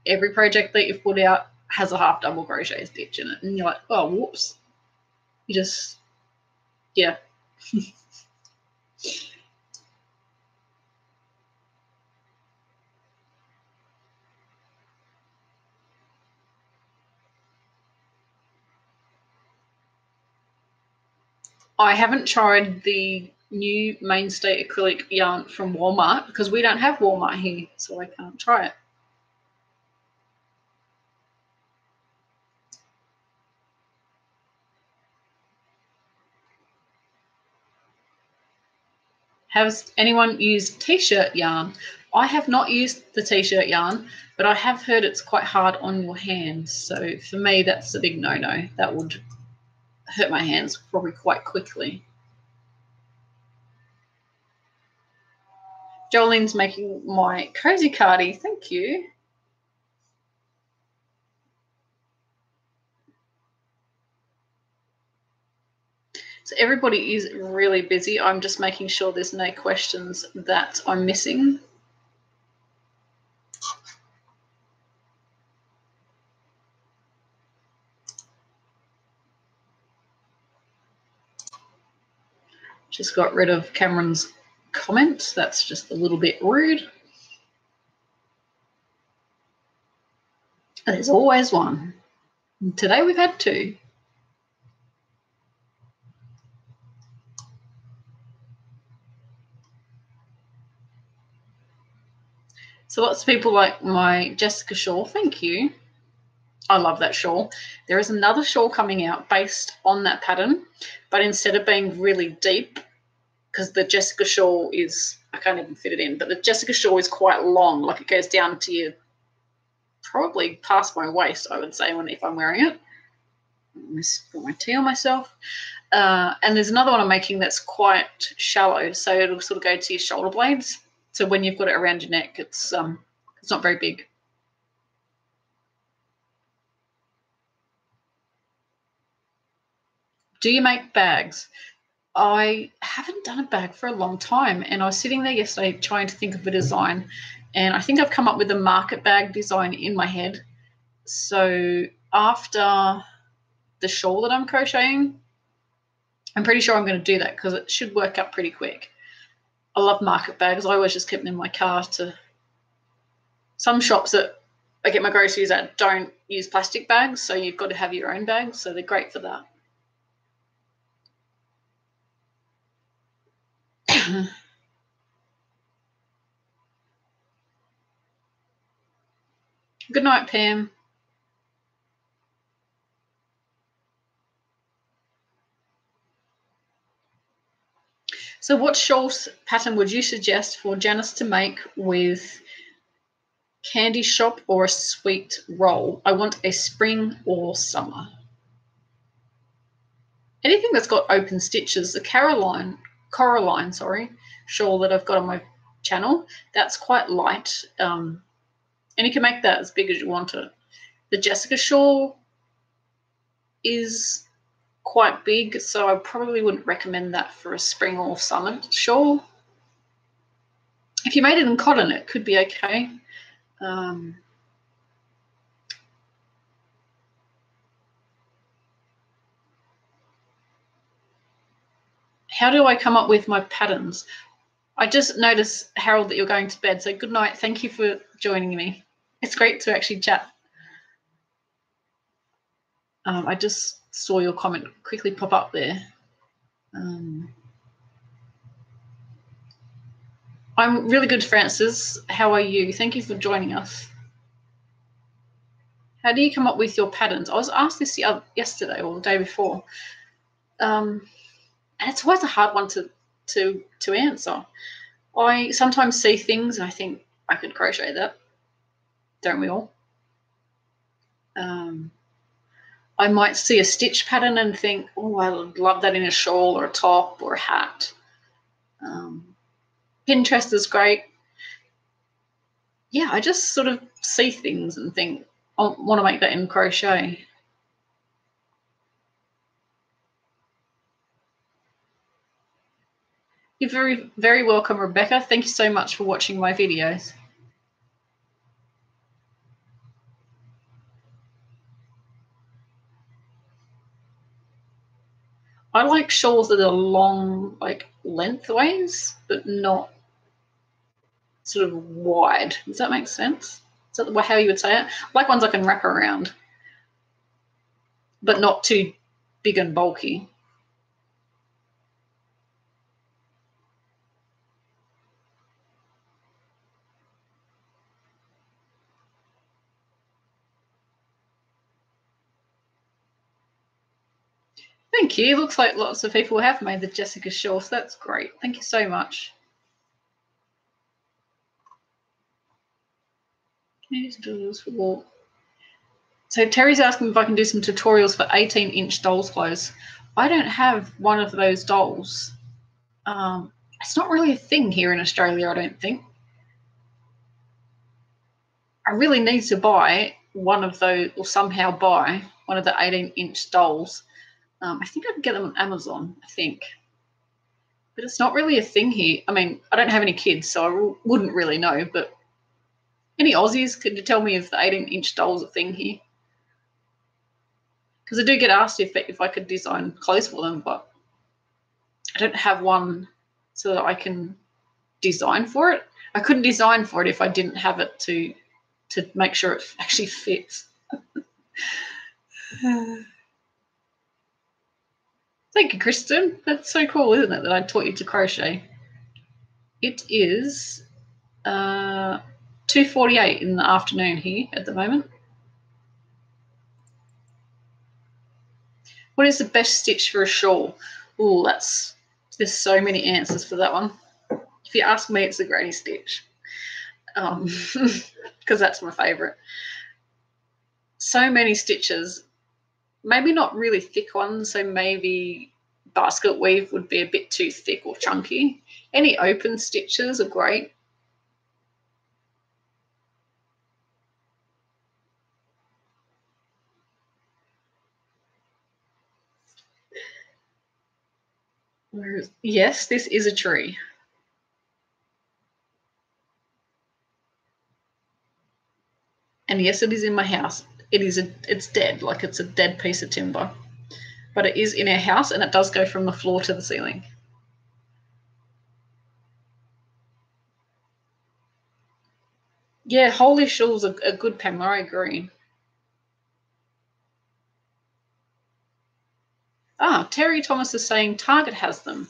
every project that you've put out has a half double crochet stitch in it. And you're like, oh, whoops. You just, yeah. I haven't tried the new Mainstay acrylic yarn from Walmart because we don't have Walmart here, so I can't try it. Has anyone used t-shirt yarn? I have not used the t-shirt yarn, but I have heard it's quite hard on your hands. So for me, that's a big no-no. That would hurt my hands probably quite quickly. Jolene's making my cozy cardi. Thank you. So everybody is really busy. I'm just making sure there's no questions that I'm missing. Just got rid of Cameron's comment. That's just a little bit rude. There's always one. Today we've had two. So lots of people like my Jessica shawl. Thank you. I love that shawl. There is another shawl coming out based on that pattern, but instead of being really deep, because the Jessica shawl is, I can't even fit it in, but the Jessica shawl is quite long, like it goes down to your, probably past my waist, I would say, if I'm wearing it. Put my tea on myself. And there's another one I'm making that's quite shallow, so it'll sort of go to your shoulder blades. So when you've got it around your neck, it's not very big. Do you make bags? I haven't done a bag for a long time, and I was sitting there yesterday trying to think of a design, and I think I've come up with a market bag design in my head. So after the shawl that I'm crocheting, I'm pretty sure I'm going to do that because it should work up pretty quick. I love market bags. I always just keep them in my car. To some shops that I get my groceries at don't use plastic bags, so you've got to have your own bags, so they're great for that. Good night, Pam. So what shawl pattern would you suggest for Janice to make with candy shop or a sweet roll? I want a spring or summer. Anything that's got open stitches. The Coraline, shawl that I've got on my channel, that's quite light. And you can make that as big as you want it. The Jessica shawl is quite big, so I probably wouldn't recommend that for a spring or summer shawl. If you made it in cotton, it could be okay. How do I come up with my patterns? I just noticed, Harold, that you're going to bed, so good night. Thank you for joining me. It's great to actually chat. I just saw your comment quickly pop up there. I'm really good, Francis. How are you? Thank you for joining us. How do you come up with your patterns? I was asked this yesterday or the day before. And it's always a hard one to answer. I sometimes see things and I think I could crochet that. Don't we all? I might see a stitch pattern and think, oh, I would love that in a shawl or a top or a hat. Pinterest is great. Yeah, I just sort of see things and think, I want to make that in crochet. You're very, very welcome, Rebecca. Thank you so much for watching my videos. I like shawls that are long, like lengthways, but not sort of wide. Does that make sense? Is that how you would say it? I like ones I can wrap around, but not too big and bulky. Thank you. Looks like lots of people have made the Jessica shawl, so that's great. Thank you so much. So Terry's asking if I can do some tutorials for 18-inch dolls clothes. I don't have one of those dolls. It's not really a thing here in Australia, I don't think. I really need to buy one of those, or somehow buy one of the 18-inch dolls. I think I can get them on Amazon, I think. But it's not really a thing here. I mean, I don't have any kids, so I wouldn't really know. But any Aussies, could you tell me if the 18-inch doll's a thing here? Because I do get asked if I could design clothes for them, but I don't have one so that I can design for it. I couldn't design for it if I didn't have it to make sure it actually fits. Thank you, Kristen. That's so cool, isn't it, that I taught you to crochet? It is 2:48 in the afternoon here at the moment. What is the best stitch for a shawl? Oh, there's so many answers for that one. If you ask me, it's the granny stitch, because that's my favourite. So many stitches, maybe not really thick ones, so maybe basket weave would be a bit too thick or chunky. Any open stitches are great. Yes, this is a tree. And yes, it is in my house. It's dead, like it's a dead piece of timber. But it is in our house and it does go from the floor to the ceiling. Yeah, holy shawls are good, Pamela, I agree. Terry Thomas is saying Target has them.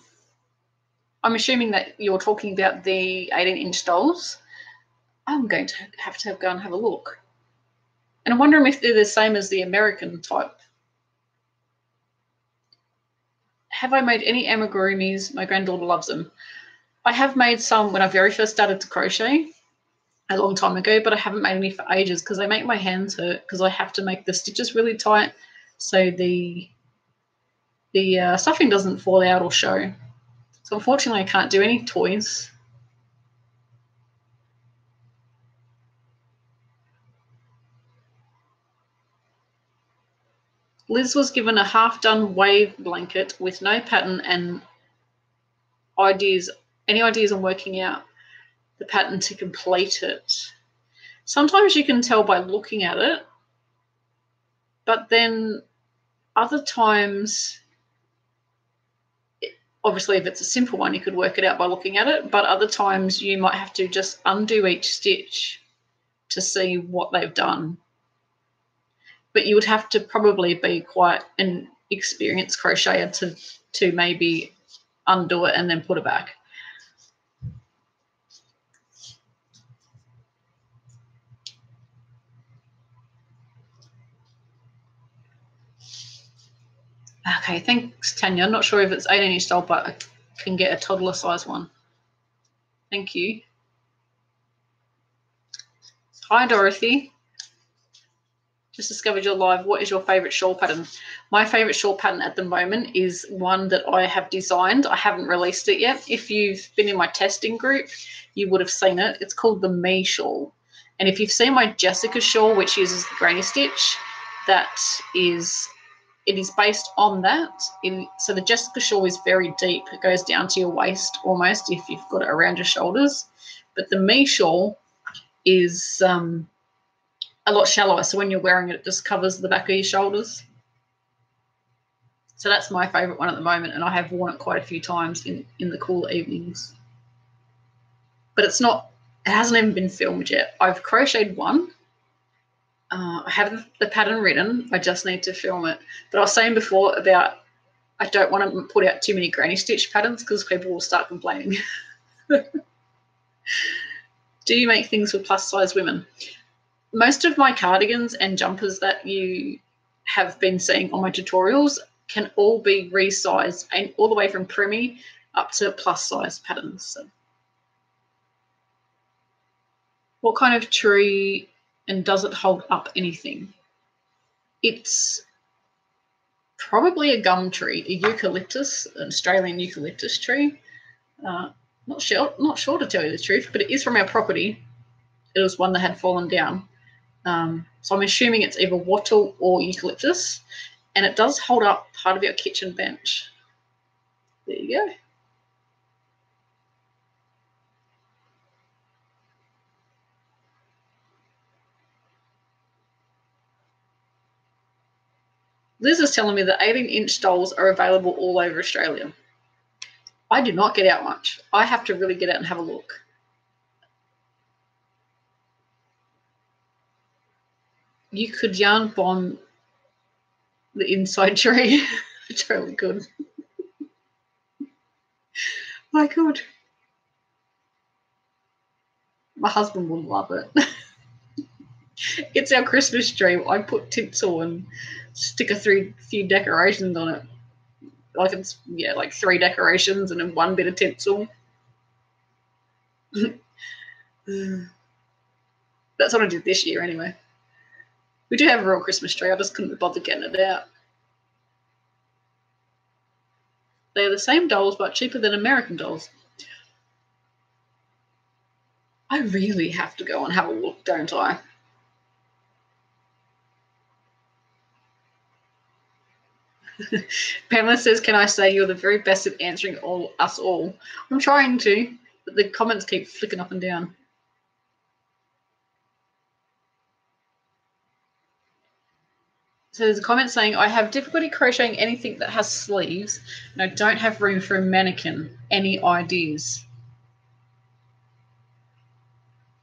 I'm assuming that you're talking about the 18-inch dolls. I'm going to have go and have a look. And I'm wondering if they're the same as the American type. Have I made any amigurumis? My granddaughter loves them. I have made some when I very first started to crochet a long time ago, but I haven't made any for ages because they make my hands hurt because I have to make the stitches really tight so the stuffing doesn't fall out or show. So unfortunately, I can't do any toys. Liz was given a half-done wave blanket with no pattern and any ideas on working out the pattern to complete it. Sometimes you can tell by looking at it, but then other times, obviously if it's a simple one, you could work it out by looking at it, but other times you might have to just undo each stitch to see what they've done. But you would have to probably be quite an experienced crocheter to maybe undo it and then put it back. Okay, thanks, Tanya. I'm not sure if it's 18-inch doll, but I can get a toddler size one. Thank you. Hi, Dorothy. Just discovered you're live. What is your favourite shawl pattern? My favourite shawl pattern at the moment is one that I have designed. I haven't released it yet. If you've been in my testing group, you would have seen it. It's called the Me shawl. And if you've seen my Jessica shawl, which uses the granny stitch, it is based on that. So the Jessica shawl is very deep. It goes down to your waist almost if you've got it around your shoulders. But the Me shawl is a lot shallower, so when you're wearing it, it just covers the back of your shoulders. So that's my favourite one at the moment, and I have worn it quite a few times in the cooler evenings. But it hasn't even been filmed yet. I've crocheted one. I have the pattern written. I just need to film it. But I was saying before about I don't want to put out too many granny stitch patterns because people will start complaining. Do you make things for plus size women? Most of my cardigans and jumpers that you have been seeing on my tutorials can all be resized, and all the way from preemie up to plus size patterns. So. What kind of tree And does it hold up anything? It's probably a gum tree, a eucalyptus, an Australian eucalyptus tree. Not sure to tell you the truth, but it is from our property. It was one that had fallen down. So I'm assuming it's either wattle or eucalyptus, and it does hold up part of your kitchen bench. There you go. Liz is telling me that 18-inch dolls are available all over Australia. I do not get out much. I have to really get out and have a look. You could yarn bomb the inside tree. I totally could. I could. My husband would love it. It's our Christmas tree. I put tinsel and stick a few decorations on it. Like it's, yeah, like 3 decorations and then 1 bit of tinsel. That's what I did this year anyway. We do have a real Christmas tree. I just couldn't be bothered getting it out. They are the same dolls but cheaper than American dolls. I really have to go and have a look, don't I? Pamela says, can I say you're the very best at answering us all? I'm trying to, but the comments keep flicking up and down. So there's a comment saying, I have difficulty crocheting anything that has sleeves, and I don't have room for a mannequin. Any ideas?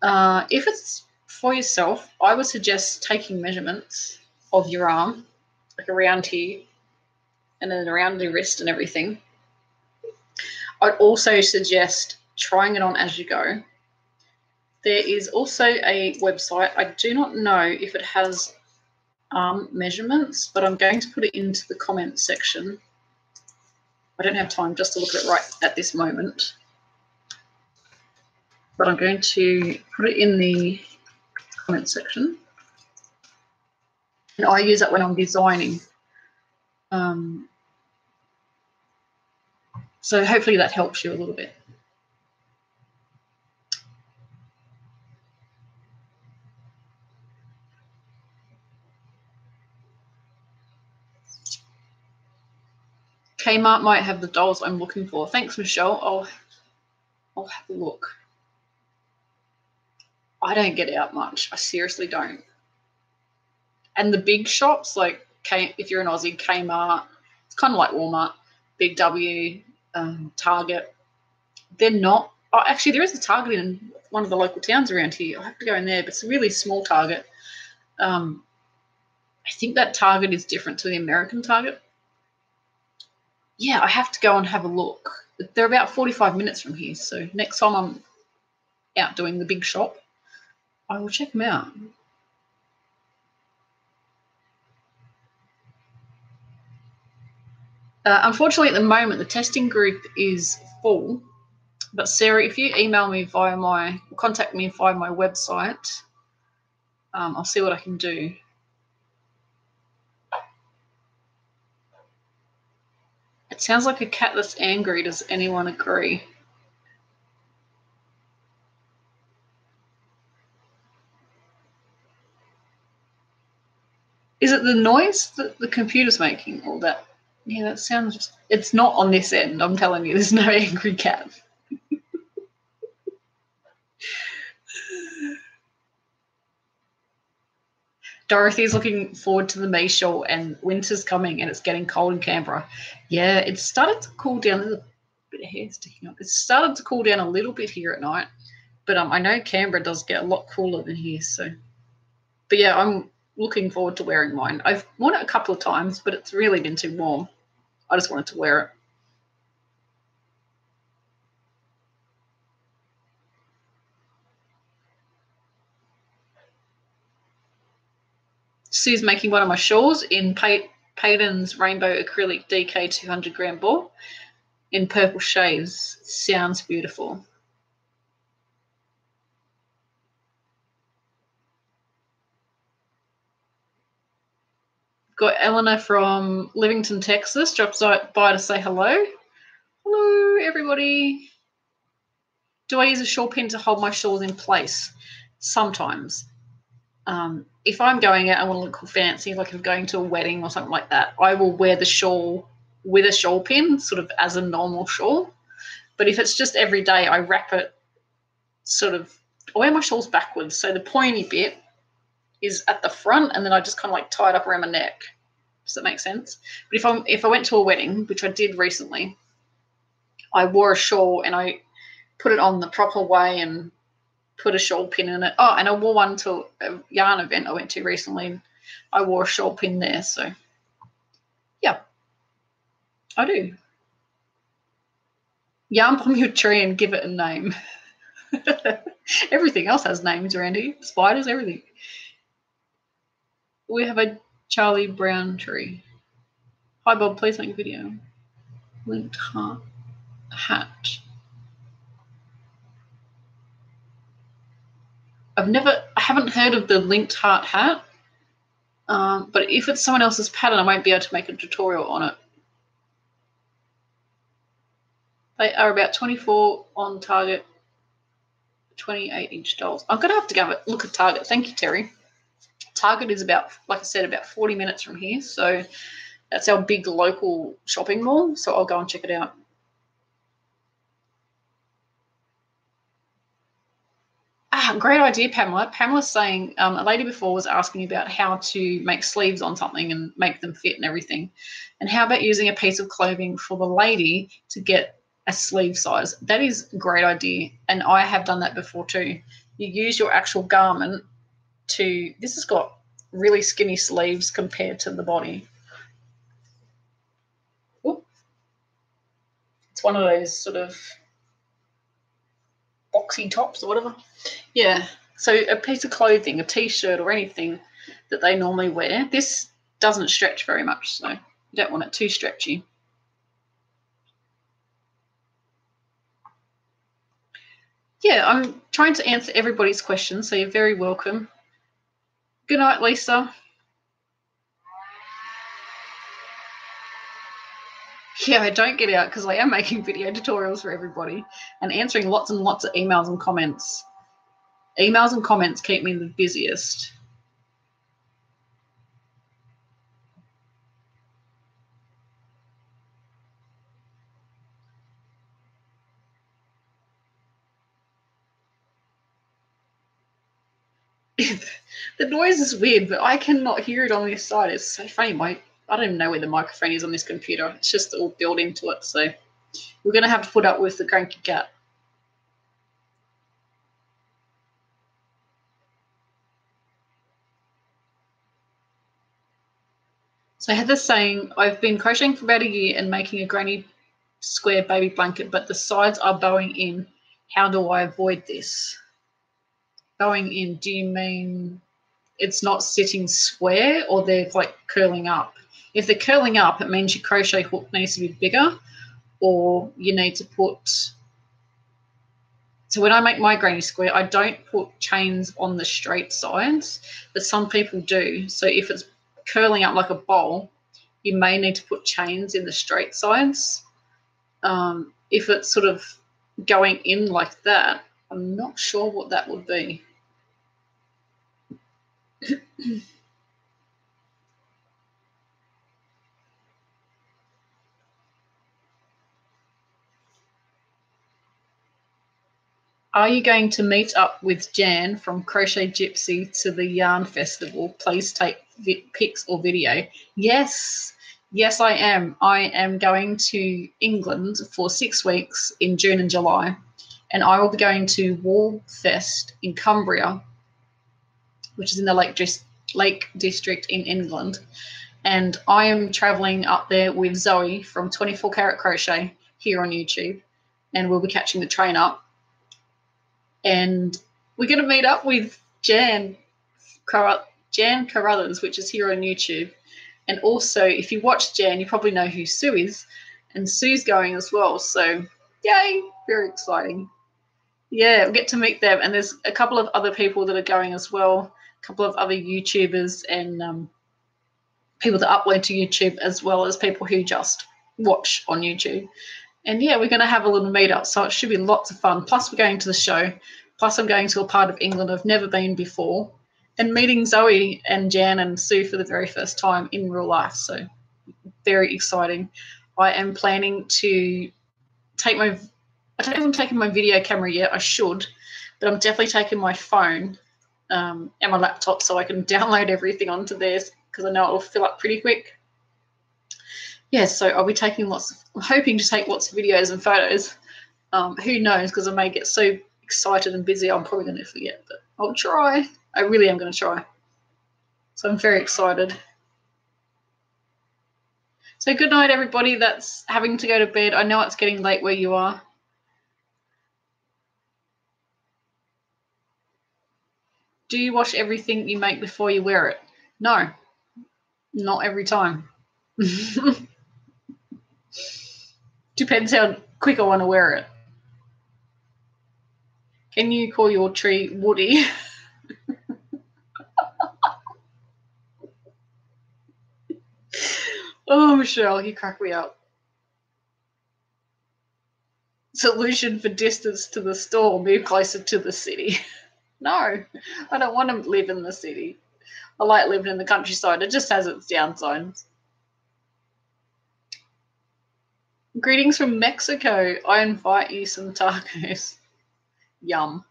If it's for yourself, I would suggest taking measurements of your arm, like around here, and then around the wrist and everything. I'd also suggest trying it on as you go. There is also a website. I do not know if it has measurements, but I'm going to put it into the comment section. I don't have time just to look at it right at this moment, but I'm going to put it in the comment section. And I use it when I'm designing. So hopefully that helps you a little bit. Kmart might have the dolls I'm looking for. Thanks, Michelle. I'll have a look. I don't get out much. I seriously don't. And the big shops, like if you're an Aussie, Kmart, it's kind of like Walmart, Big W, Target. They're not. Oh, actually, there is a Target in one of the local towns around here. I have to go in there, but it's a really small Target. I think that Target is different to the American Target. Yeah, I have to go and have a look. They're about 45 minutes from here, so next time I'm out doing the big shop, I will check them out. Unfortunately, at the moment, the testing group is full. But Sarah, if you email me contact me via my website, I'll see what I can do. It sounds like a cat that's angry. Does anyone agree? Is it the noise that the computer's making or that? Yeah, that sounds. It's not on this end. I'm telling you, there's no angry cat. Dorothy's looking forward to the Mayshore, and winter's coming and it's getting cold in Canberra. Yeah, it's started to cool down. There's a bit of hair sticking up. It's started to cool down a little bit here at night, but I know Canberra does get a lot cooler than here. So, but yeah, I'm looking forward to wearing mine. I've worn it a couple of times, but it's really been too warm. I just wanted to wear it. Sue's making one of my shawls in Payton's Rainbow Acrylic DK 200 gram ball in purple shades. Sounds beautiful. . Got Eleanor from Livington, Texas, drops by to say hello. Hello, everybody. Do I use a shawl pin to hold my shawls in place? Sometimes. If I'm going out and want to look fancy, like if I'm going to a wedding or something like that, I will wear the shawl with a shawl pin, sort of as a normal shawl. But if it's just every day, I wrap it sort of, I wear my shawls backwards. So the pointy bit is at the front, and then I just kind of like tie it up around my neck. Does that make sense? But if I went to a wedding, which I did recently, I wore a shawl and I put it on the proper way and put a shawl pin in it. Oh, and I wore one to a yarn event I went to recently. I wore a shawl pin there. So, yeah, I do. Yarn from your tree and give it a name. Everything else has names, Randy. Spiders, everything. We have a Charlie Brown tree. Hi, Bob. Please make a video. Linked heart hat. I haven't heard of the linked heart hat. But if it's someone else's pattern, I won't be able to make a tutorial on it. They are about 24 on Target, 28-inch dolls. I'm going to have to go look at Target. Thank you, Terry. Target is about, like I said, about 40 minutes from here. So that's our big local shopping mall. So I'll go and check it out. Great idea, Pamela. Pamela's saying a lady before was asking about how to make sleeves on something and make them fit and everything. And how about using a piece of clothing for the lady to get a sleeve size? That is a great idea. And I have done that before too. You use your actual garment to, this has got really skinny sleeves compared to the body. Ooh. It's one of those sort of boxy tops or whatever. Yeah. So a piece of clothing, a T-shirt or anything that they normally wear, this doesn't stretch very much, so you don't want it too stretchy. Yeah, I'm trying to answer everybody's questions, so you're very welcome. Good night, Lisa. Yeah, I don't get out because I am making video tutorials for everybody and answering lots and lots of emails and comments. Emails and comments keep me the busiest. The noise is weird, but I cannot hear it on this side. It's so funny. I don't even know where the microphone is on this computer. It's just all built into it. So we're going to have to put up with the cranky cat. So Heather's saying, I've been crocheting for about a year and making a granny square baby blanket, but the sides are bowing in. How do I avoid this? Bowing in, do you mean it's not sitting square or they're like curling up? If they're curling up, it means your crochet hook needs to be bigger, or you need to put, so when I make my granny square, I don't put chains on the straight sides, but some people do. So if it's curling up like a bowl, you may need to put chains in the straight sides. If it's sort of going in like that, I'm not sure what that would be. Are you going to meet up with Jan from Crochet Gypsy to the Yarn Festival? Please take pics or video. Yes, I am. I am going to England for 6 weeks in June and July, and I will be going to Woolfest in Cumbria, which is in the Lake District in England. And I am traveling up there with Zoe from 24 Karat Crochet here on YouTube, and we'll be catching the train up. And we're going to meet up with Jan Carruthers, which is here on YouTube. And also, if you watch Jan, you probably know who Sue is. And Sue's going as well. So, yay, very exciting. Yeah, we'll get to meet them. And there's a couple of other people that are going as well, a couple of other YouTubers and a people that upload to YouTube as well as people who just watch on YouTube. And yeah, we're going to have a little meetup, so it should be lots of fun. Plus, we're going to the show. Plus, I'm going to a part of England I've never been before, and meeting Zoe and Jan and Sue for the very first time in real life. So very exciting. I am planning to take my, I don't even taking my video camera yet. I should, but I'm definitely taking my phone and my laptop so I can download everything onto theirs because I know it will fill up pretty quick. Yeah, so I'll be taking I'm hoping to take lots of videos and photos. Who knows, because I may get so excited and busy I'm probably going to forget, but I'll try. I really am going to try. So I'm very excited. So good night, everybody that's having to go to bed. I know it's getting late where you are. Do you wash everything you make before you wear it? No, not every time. Depends how quick I want to wear it. Can you call your tree Woody? Oh, Michelle, you crack me up. Solution for distance to the store, move closer to the city. No, I don't want to live in the city. I like living in the countryside. It just has its downsides. Greetings from Mexico. I invite you some tacos. Yum.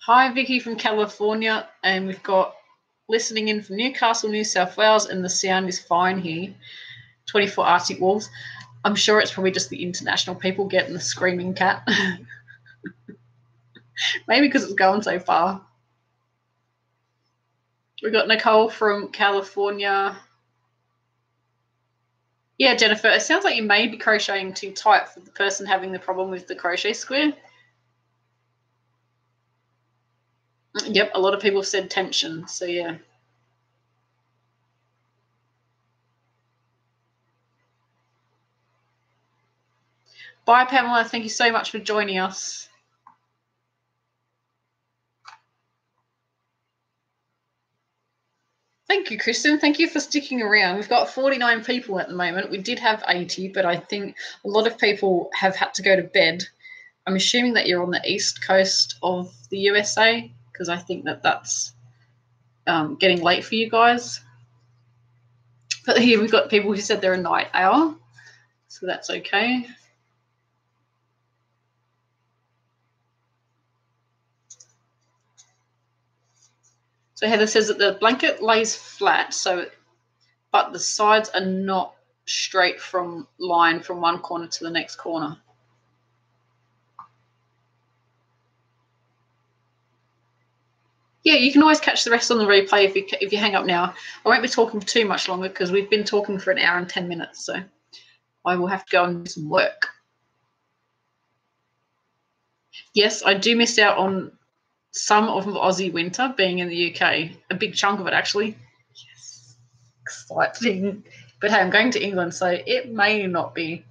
Hi, Vicky from California, and we've got listening in from Newcastle, New South Wales, and the sound is fine here. 24 Arctic Wolves. I'm sure it's probably just the international people getting the screaming cat. Maybe because it's going so far. We've got Nicole from California. Yeah, Jennifer, it sounds like you may be crocheting too tight for the person having the problem with the crochet square. Yep, a lot of people have said tension, so yeah. Bye, Pamela. Thank you so much for joining us. Thank you, Kristen. Thank you for sticking around. We've got 49 people at the moment. We did have 80, but I think a lot of people have had to go to bed. I'm assuming that you're on the east coast of the USA because I think that that's getting late for you guys. But here we've got people who said they're a night owl, so that's okay. So Heather says that the blanket lays flat, but the sides are not straight from line from one corner to the next corner. Yeah, you can always catch the rest on the replay if you hang up now. I won't be talking for too much longer because we've been talking for an hour and 10 minutes, so I will have to go and do some work. Yes, I do miss out on some of Aussie winter being in the UK, a big chunk of it actually. Yes, exciting. But hey, I'm going to England, so it may not be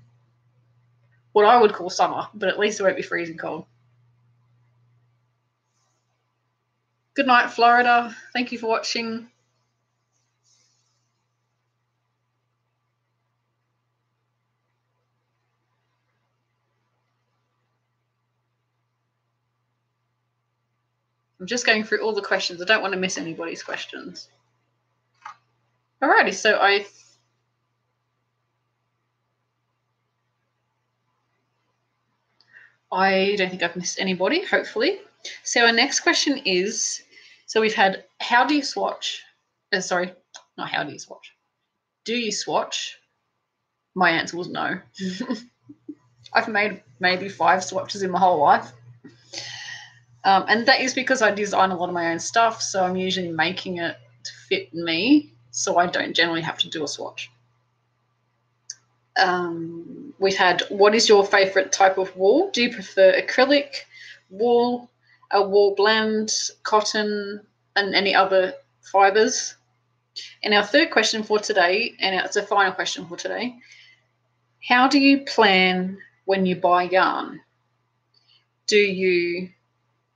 what I would call summer, but at least it won't be freezing cold. Good night, Florida. Thank you for watching. I'm just going through all the questions. I don't want to miss anybody's questions. Alrighty, so I don't think I've missed anybody, hopefully. So our next question is, so we've had, how do you swatch? Sorry, not how do you swatch? Do you swatch? My answer was no. I've made maybe 5 swatches in my whole life. And that is because I design a lot of my own stuff, so I'm usually making it to fit me, so I don't generally have to do a swatch. We've had, what is your favourite type of wool? Do you prefer acrylic, wool, a wool blend, cotton, and any other fibres? And our third question for today, and it's a final question for today, how do you plan when you buy yarn? Do you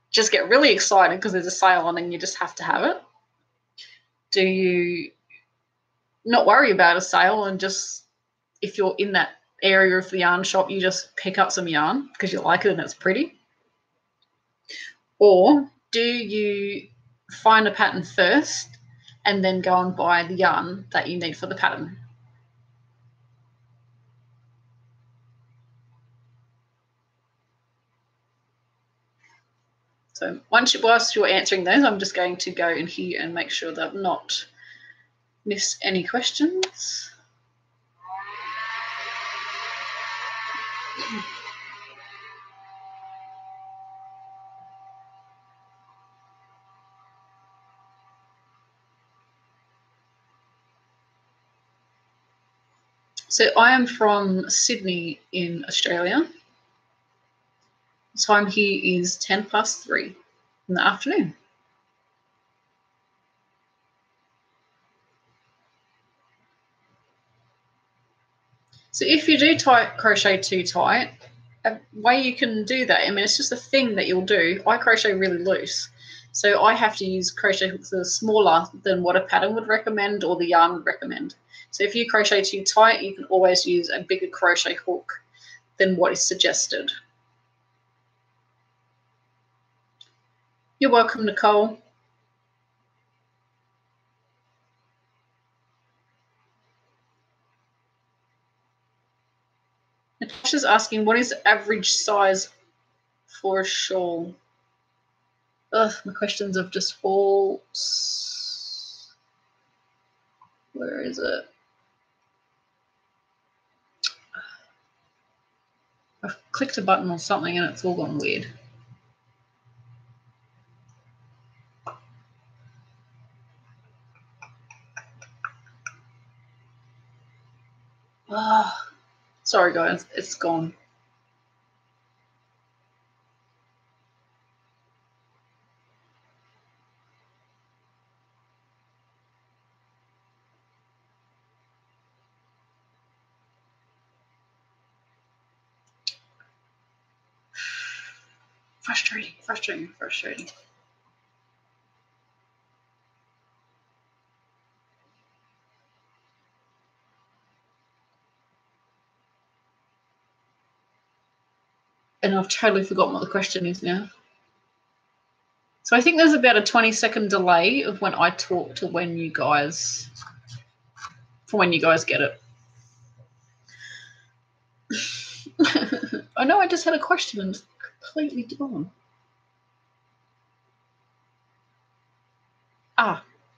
just get really excited because there's a sale on and you just have to have it? Do you not worry about a sale and just, if you're in that area of the yarn shop, you just pick up some yarn because you like it and it's pretty? Or do you find a pattern first and then go and buy the yarn that you need for the pattern? So whilst you're answering those, I'm just going to go in here and make sure that I've not missed any questions. So I am from Sydney in Australia. The time here is 3:10 in the afternoon. So if you do crochet too tight, a way you can do that, I mean, it's just a thing that you'll do. I crochet really loose. So I have to use crochet hooks that are smaller than what a pattern would recommend or the yarn would recommend. So if you crochet too tight, you can always use a bigger crochet hook than what is suggested. You're welcome, Nicole. Natasha's asking, what is the average size for a shawl? Ugh, my questions have just all... Where is it? I've clicked a button or something and it's all gone weird. Sorry guys, it's gone. Frustrating. And I've totally forgotten what the question is now. So I think there's about a 20-second delay of when I talk to when you guys get it. I know I just had a question and it's completely gone.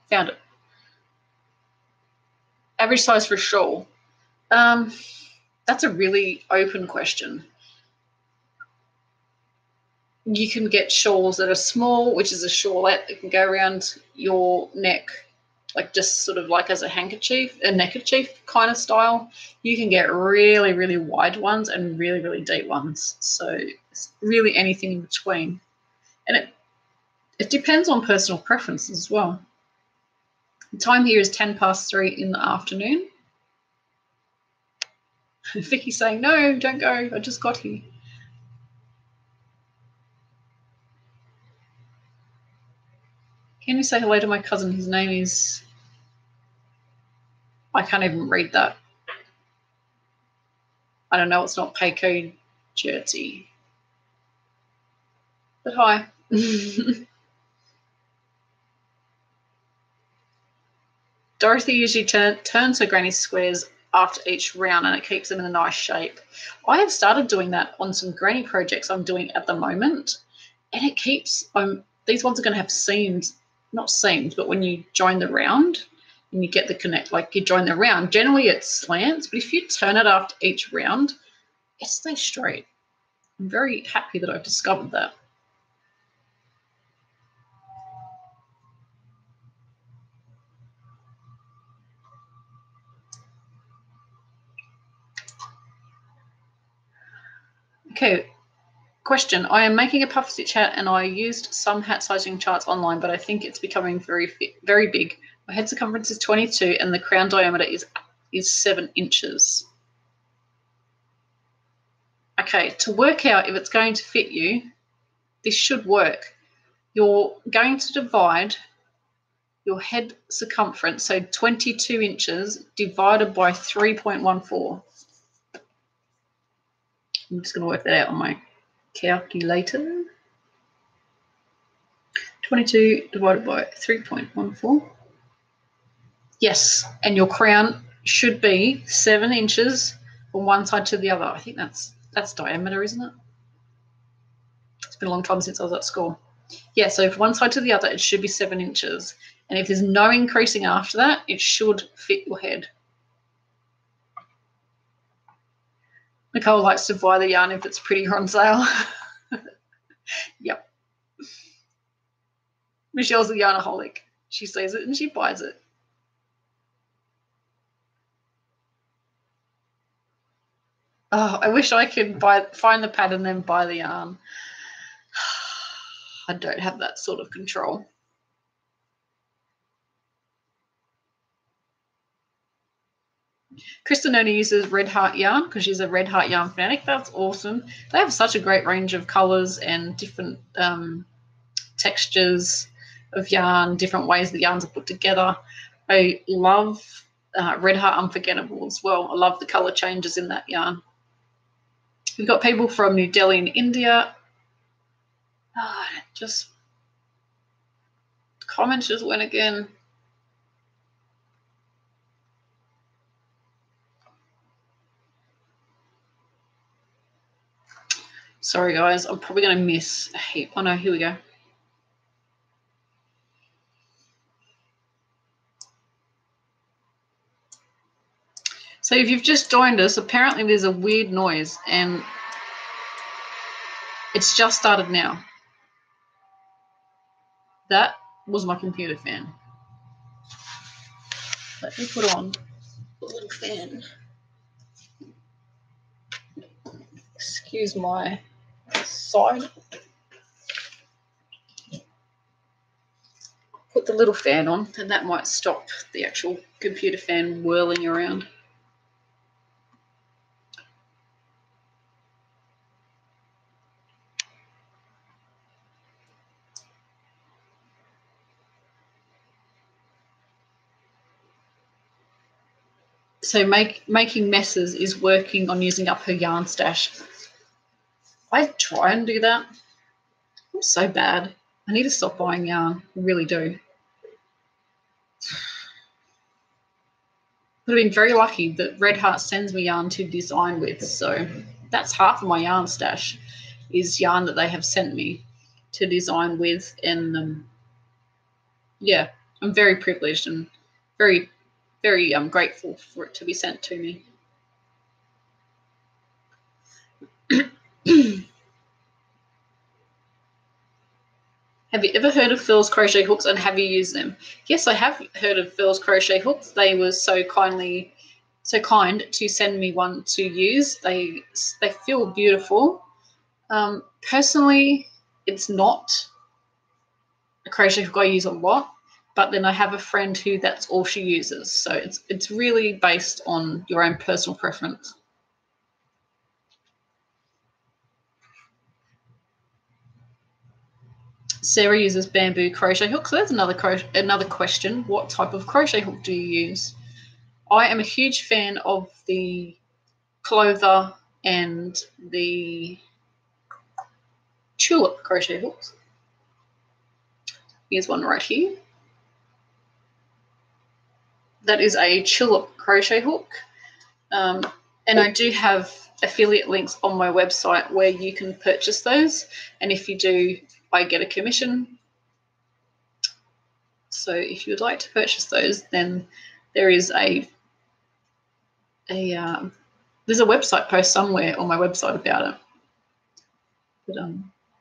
Found it. Average size for a shawl. That's a really open question. You can get shawls that are small, which is a shawlette that can go around your neck, like just sort of like as a neckerchief kind of style. You can get really, really wide ones and really, really deep ones. So it's really anything in between. And it depends on personal preferences as well. The time here is 3:10 in the afternoon. Vicky's saying, no, don't go. I just got here. Can you say hello to my cousin? His name is... I can't even read that. I don't know. It's not Peiko Jersey. But hi. Dorothy usually turns her granny squares after each round and it keeps them in a nice shape. I have started doing that on some granny projects I'm doing at the moment, and it keeps... these ones are going to have seams, not seams, but when you join the round and you get the connect, like you join the round, generally it slants, but if you turn it after each round, it stays straight. I'm very happy that I've discovered that. Okay, question. I am making a puff stitch hat and I used some hat sizing charts online, but I think it's becoming very big. My head circumference is 22 and the crown diameter is 7 inches. Okay, to work out if it's going to fit you, this should work. You're going to divide your head circumference, so 22 inches divided by 3.14. I'm just going to work that out on my calculator. 22 divided by 3.14. Yes, and your crown should be 7 inches from one side to the other. I think that's diameter, isn't it? It's been a long time since I was at school. Yeah, so from one side to the other, it should be 7 inches. And if there's no increasing after that, it should fit your head. Nicole likes to buy the yarn if it's pretty or on sale. Yep. Michelle's a yarnaholic. She sees it and she buys it. Oh, I wish I could find the pattern and then buy the yarn. I don't have that sort of control. Kristen only uses Red Heart yarn because she's a Red Heart yarn fanatic. That's awesome. They have such a great range of colours and different textures of yarn, different ways the yarns are put together. I love Red Heart Unforgettable as well. I love the colour changes in that yarn. We've got people from New Delhi and India. Just comments just went again. Sorry guys, I'm probably going to miss a heap. Oh no, here we go. So if you've just joined us, apparently there's a weird noise and it's just started now. That was my computer fan. Let me put on the little fan. Excuse my side. Put the little fan on and that might stop the actual computer fan whirling around. So making messes is working on using up her yarn stash. I try and do that. I'm so bad. I need to stop buying yarn. I really do. I've been very lucky that Red Heart sends me yarn to design with. So that's half of my yarn stash is yarn that they have sent me to design with. And yeah, I'm very privileged and very, very grateful for it to be sent to me. Have you ever heard of Phil's crochet hooks and have you used them? Yes, I have heard of Phil's crochet hooks. They were so kind to send me one to use. They feel beautiful. Personally, it's not a crochet hook I use a lot, but then I have a friend who that's all she uses. So it's really based on your own personal preference. Sarah uses bamboo crochet hooks. So that's another question. What type of crochet hook do you use? I am a huge fan of the Clover and the Tulip crochet hooks. Here's one right here. That is a Tulip crochet hook. And I do have affiliate links on my website where you can purchase those. And if you do, I get a commission. So if you would like to purchase those, then there is there's a website post somewhere on my website about it. But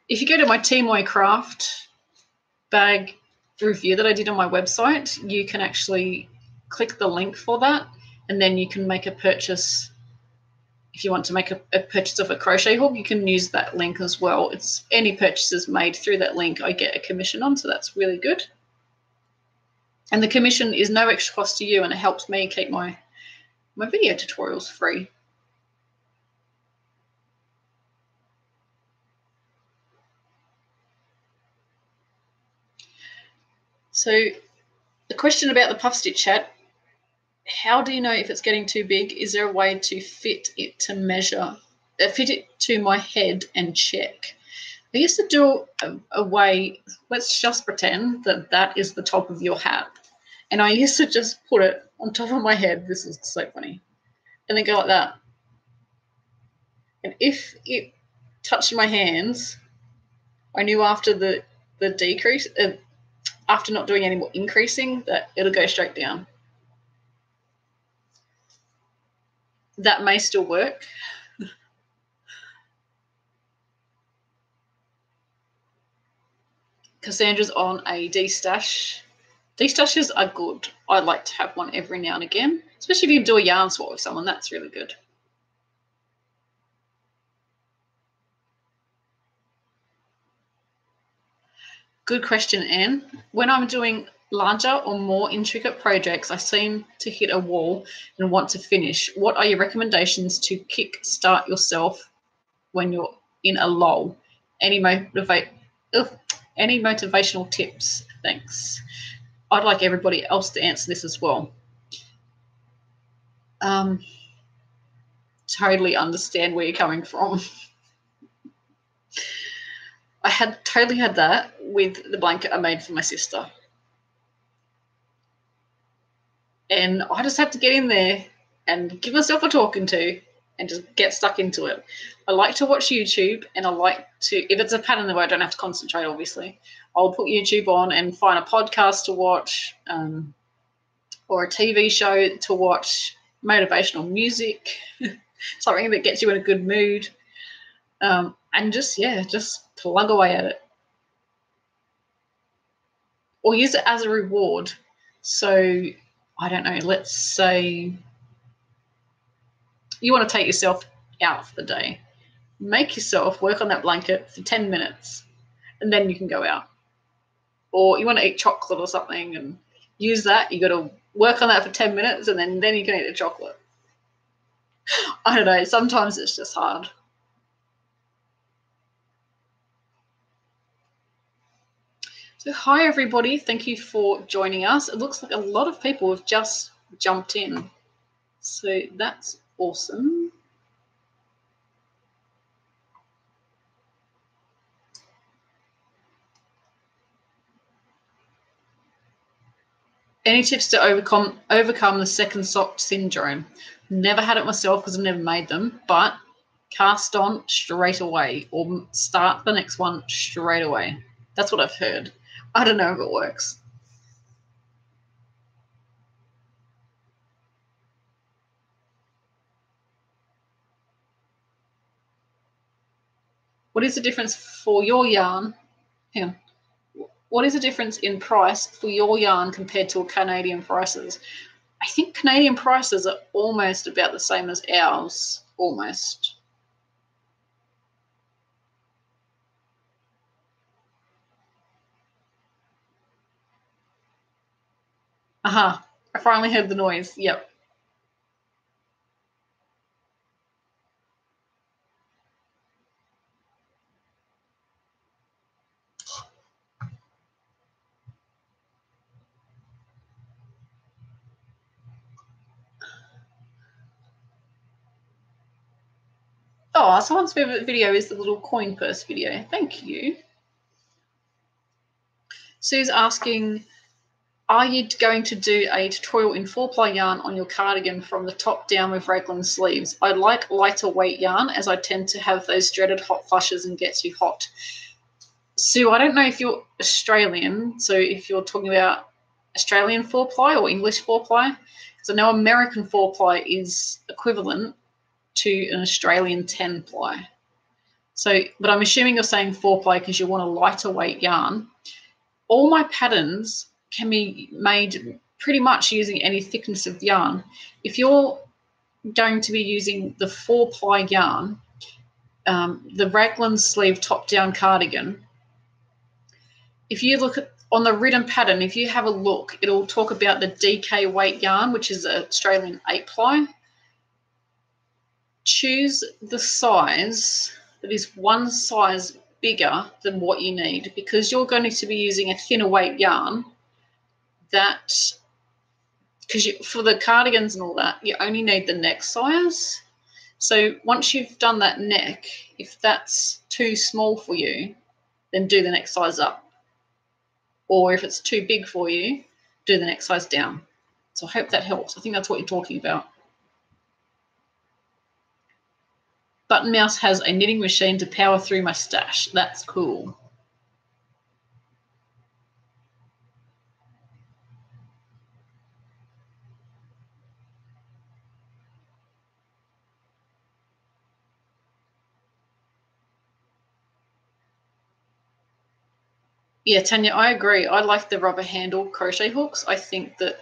if you go to my Teamoy Craft bag review that I did on my website, you can actually click the link for that, and then you can make a purchase. If you want to make a purchase of a crochet hook, you can use that link as well. It's any purchases made through that link I get a commission on, so that's really good. And the commission is no extra cost to you, and it helps me keep my video tutorials free. So the question about the puff stitch hat, how do you know if it's getting too big? Is there a way to fit it to measure, fit it to my head and check? I used to do a way, let's just pretend that that is the top of your hat. And I used to just put it on top of my head. This is so funny. And then go like that. And if it touched my hands, I knew after the decrease, after not doing any more increasing, that it'll go straight down. That may still work. Cassandra's on a D-stash. D-stashes are good. I like to have one every now and again, especially if you do a yarn swap with someone. That's really good. Good question, Anne. When I'm doing larger or more intricate projects, I seem to hit a wall and want to finish. What are your recommendations to kick start yourself when you're in a lull? Any motivational tips? Thanks. I'd like everybody else to answer this as well. Totally understand where you're coming from. I totally had that with the blanket I made for my sister. And I just had to get in there and give myself a talking to and just get stuck into it. I like to watch YouTube, and I like to, if it's a pattern where I don't have to concentrate, obviously, I'll put YouTube on and find a podcast to watch or a TV show to watch, motivational music, something that gets you in a good mood, and just plug away at it. Or use it as a reward. So, I don't know, let's say you want to take yourself out for the day. Make yourself work on that blanket for 10 minutes, and then you can go out. Or you want to eat chocolate or something and use that. You got to work on that for 10 minutes, and then you can eat the chocolate. I don't know. Sometimes it's just hard. So hi, everybody. Thank you for joining us. It looks like a lot of people have just jumped in. So that's awesome. Any tips to overcome the second sock syndrome? Never had it myself because I've never made them, but cast on straight away or start the next one straight away. That's what I've heard. I don't know if it works. What is the difference for your yarn? Hang on. What is the difference in price for your yarn compared to Canadian prices? I think Canadian prices are almost about the same as ours, almost. Aha, I finally heard the noise. Yep. Oh, someone's favorite video is the little coin purse video. Thank you. Sue's asking, are you going to do a tutorial in 4-ply yarn on your cardigan from the top down with raglan sleeves? I like lighter weight yarn as I tend to have those dreaded hot flushes and get too hot. Sue, I don't know if you're Australian, so if you're talking about Australian 4-ply or English 4-ply, because I know American 4-ply is equivalent to an Australian 10-ply. So, but I'm assuming you're saying 4-ply because you want a lighter weight yarn. All my patterns can be made pretty much using any thickness of yarn. If you're going to be using the 4-ply yarn, the raglan sleeve top-down cardigan, if you look at on the written pattern, if you have a look, it'll talk about the DK weight yarn, which is an Australian 8-ply. Choose the size that is one size bigger than what you need, because you're going to be using a thinner weight yarn. that, because for the cardigans and all that, you only need the neck size. So once you've done that neck, if that's too small for you, then do the next size up. Or if it's too big for you, do the next size down. So I hope that helps. I think that's what you're talking about. Button Mouse has a knitting machine to power through my stash. That's cool. Yeah, Tanya, I agree. I like the rubber handle crochet hooks. I think that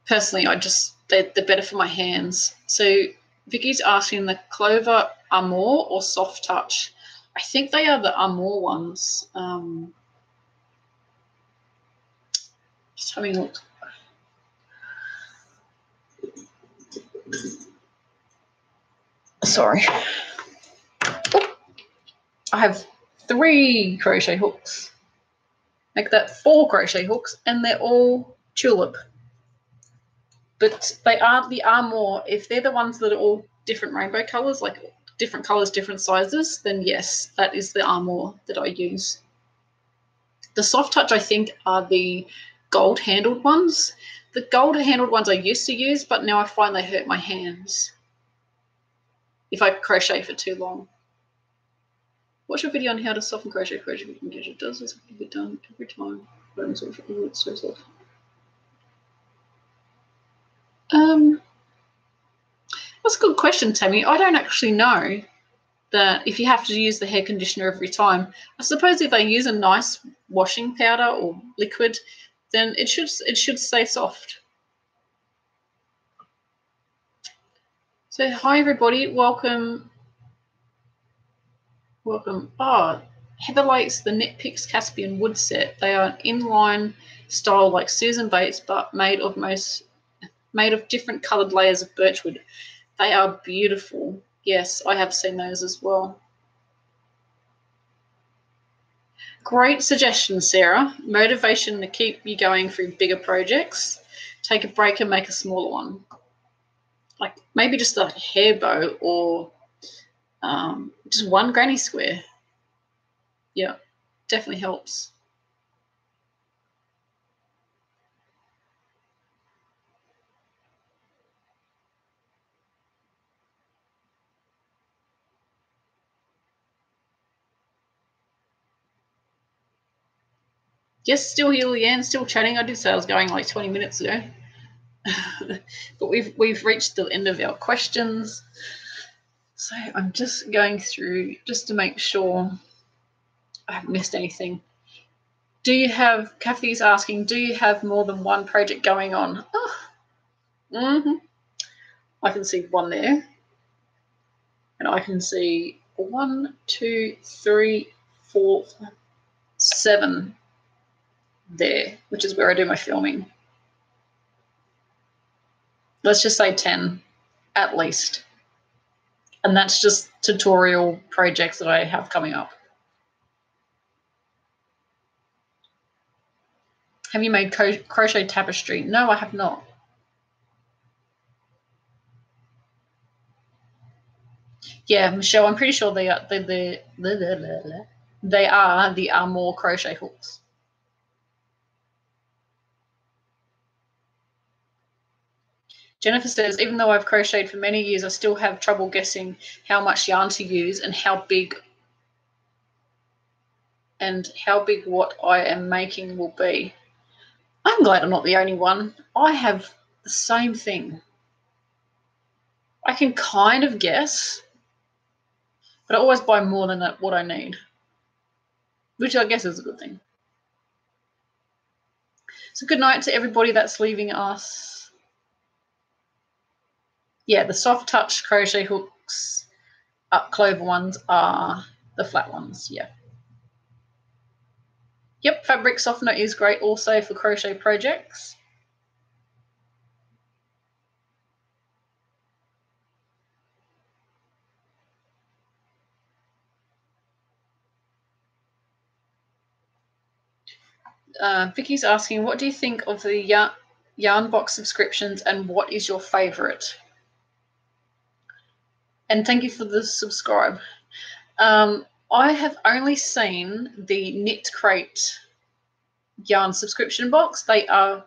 personally, they're better for my hands. So Vicky's asking the Clover Amour or Soft Touch. I think they are the Amour ones. Just having a look. Sorry. Oh, I have 3 crochet hooks. Make that 4 crochet hooks, and they're all tulip. But they are the Amour. If they're the ones that are all different rainbow colours, like different colours, different sizes, then yes, that is the Amour that I use. The Soft Touch, I think, are the gold-handled ones. The gold-handled ones I used to use, but now I find they hurt my hands if I crochet for too long. Watch a video on how to soften crochet. It does this can be done every time. It's so soft. That's a good question, Tammy. I don't actually know that if you have to use the hair conditioner every time. I suppose if they use a nice washing powder or liquid, then it should stay soft. So hi everybody, welcome. Oh, Heather likes the Knit Picks Caspian wood set. They are inline style like Susan Bates, but made of different coloured layers of birchwood. They are beautiful. Yes, I have seen those as well. Great suggestion, Sarah. Motivation to keep you going through bigger projects. Take a break and make a smaller one. Like maybe just a hair bow or just one granny square. Yeah, definitely helps. Yes, still here, Leanne, still chatting. I did say I was going like 20 minutes ago. But we've reached the end of our questions. So I'm just going through just to make sure I haven't missed anything. Kathy's asking, do you have more than one project going on? Oh, I can see one there. And I can see 1, 2, 3, 4, 5, 7 there, which is where I do my filming. Let's just say 10 at least. And that's just tutorial projects that I have coming up. Have you made crochet tapestry? No, I have not. Yeah, Michelle, I'm pretty sure they are the Amour crochet hooks. Jennifer says, even though I've crocheted for many years, I still have trouble guessing how much yarn to use and how big what I am making will be. I'm glad I'm not the only one. I have the same thing. I can kind of guess, but I always buy more than what I need, which I guess is a good thing. So good night to everybody that's leaving us. Yeah, the soft touch crochet hooks, up clover ones are the flat ones, yeah. Yep, fabric softener is great also for crochet projects. Vicky's asking, what do you think of the yarn box subscriptions and what is your favourite? And thank you for the subscribe. I have only seen the Knit Crate yarn subscription box. They are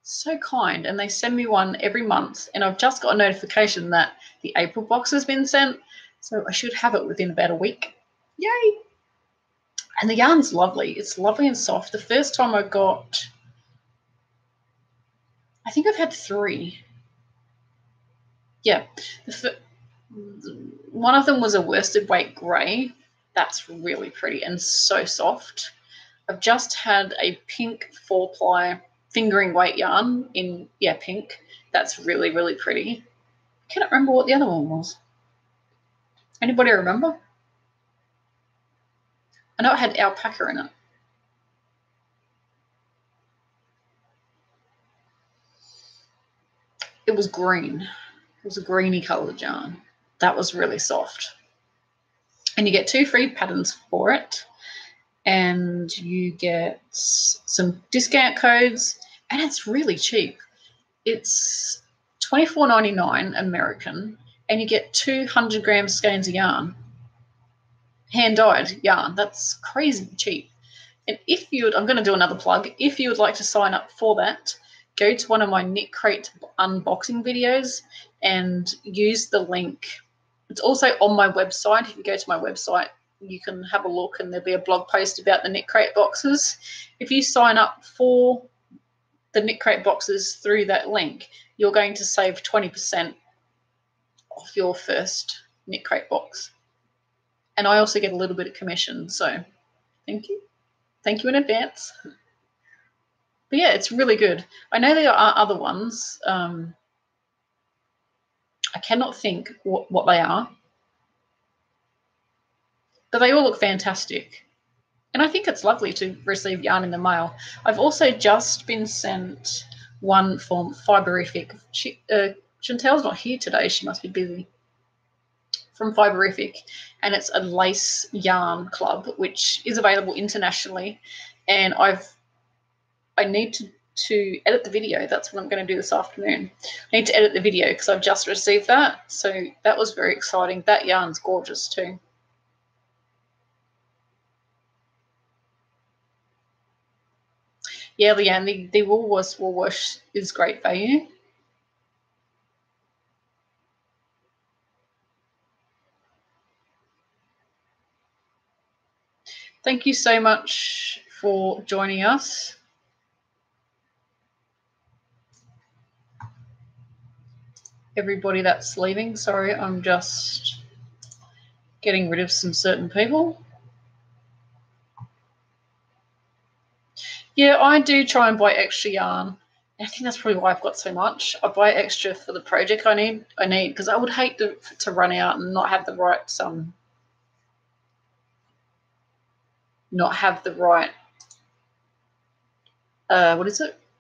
so kind and they send me one every month, and I've just got a notification that the April box has been sent, so I should have it within about a week. Yay! And the yarn's lovely. It's lovely and soft. The first time I got, I think I've had 3. Yeah. One of them was a worsted weight grey. That's really pretty and so soft. I've just had a pink 4-ply fingering weight yarn in, pink. That's really, really pretty. I cannot remember what the other one was. Anybody remember? I know it had alpaca in it. It was green. It was a greeny coloured yarn. That was really soft. And you get 2 free patterns for it. And you get some discount codes. And it's really cheap. It's $24.99 American. And you get 200 gram skeins of yarn. Hand-dyed yarn. That's crazy cheap. And if you would, I'm going to do another plug. If you would like to sign up for that, go to one of my Knit Crate unboxing videos and use the link. It's also on my website. If you go to my website, you can have a look and there'll be a blog post about the Knit Crate boxes. If you sign up for the Knit Crate boxes through that link, you're going to save 20% off your first Knit Crate box. And I also get a little bit of commission, so thank you. Thank you in advance. But yeah, it's really good. I know there are other ones. I cannot think what they are. But they all look fantastic. And I think it's lovely to receive yarn in the mail. I've also just been sent one from Fiberific. Chantel's not here today. She must be busy. From Fiberific. And it's a lace yarn club, which is available internationally. And I need to edit the video. That's what I'm going to do this afternoon. I need to edit the video because I've just received that. So that was very exciting. That yarn's gorgeous too. Yeah, Leanne, the Woolworths Woolwash is great value. Thank you so much for joining us. Everybody that's leaving, sorry, I'm just getting rid of some certain people. Yeah, I do try and buy extra yarn. I think that's probably why I've got so much. I buy extra for the project I need because I would hate to run out and not have the right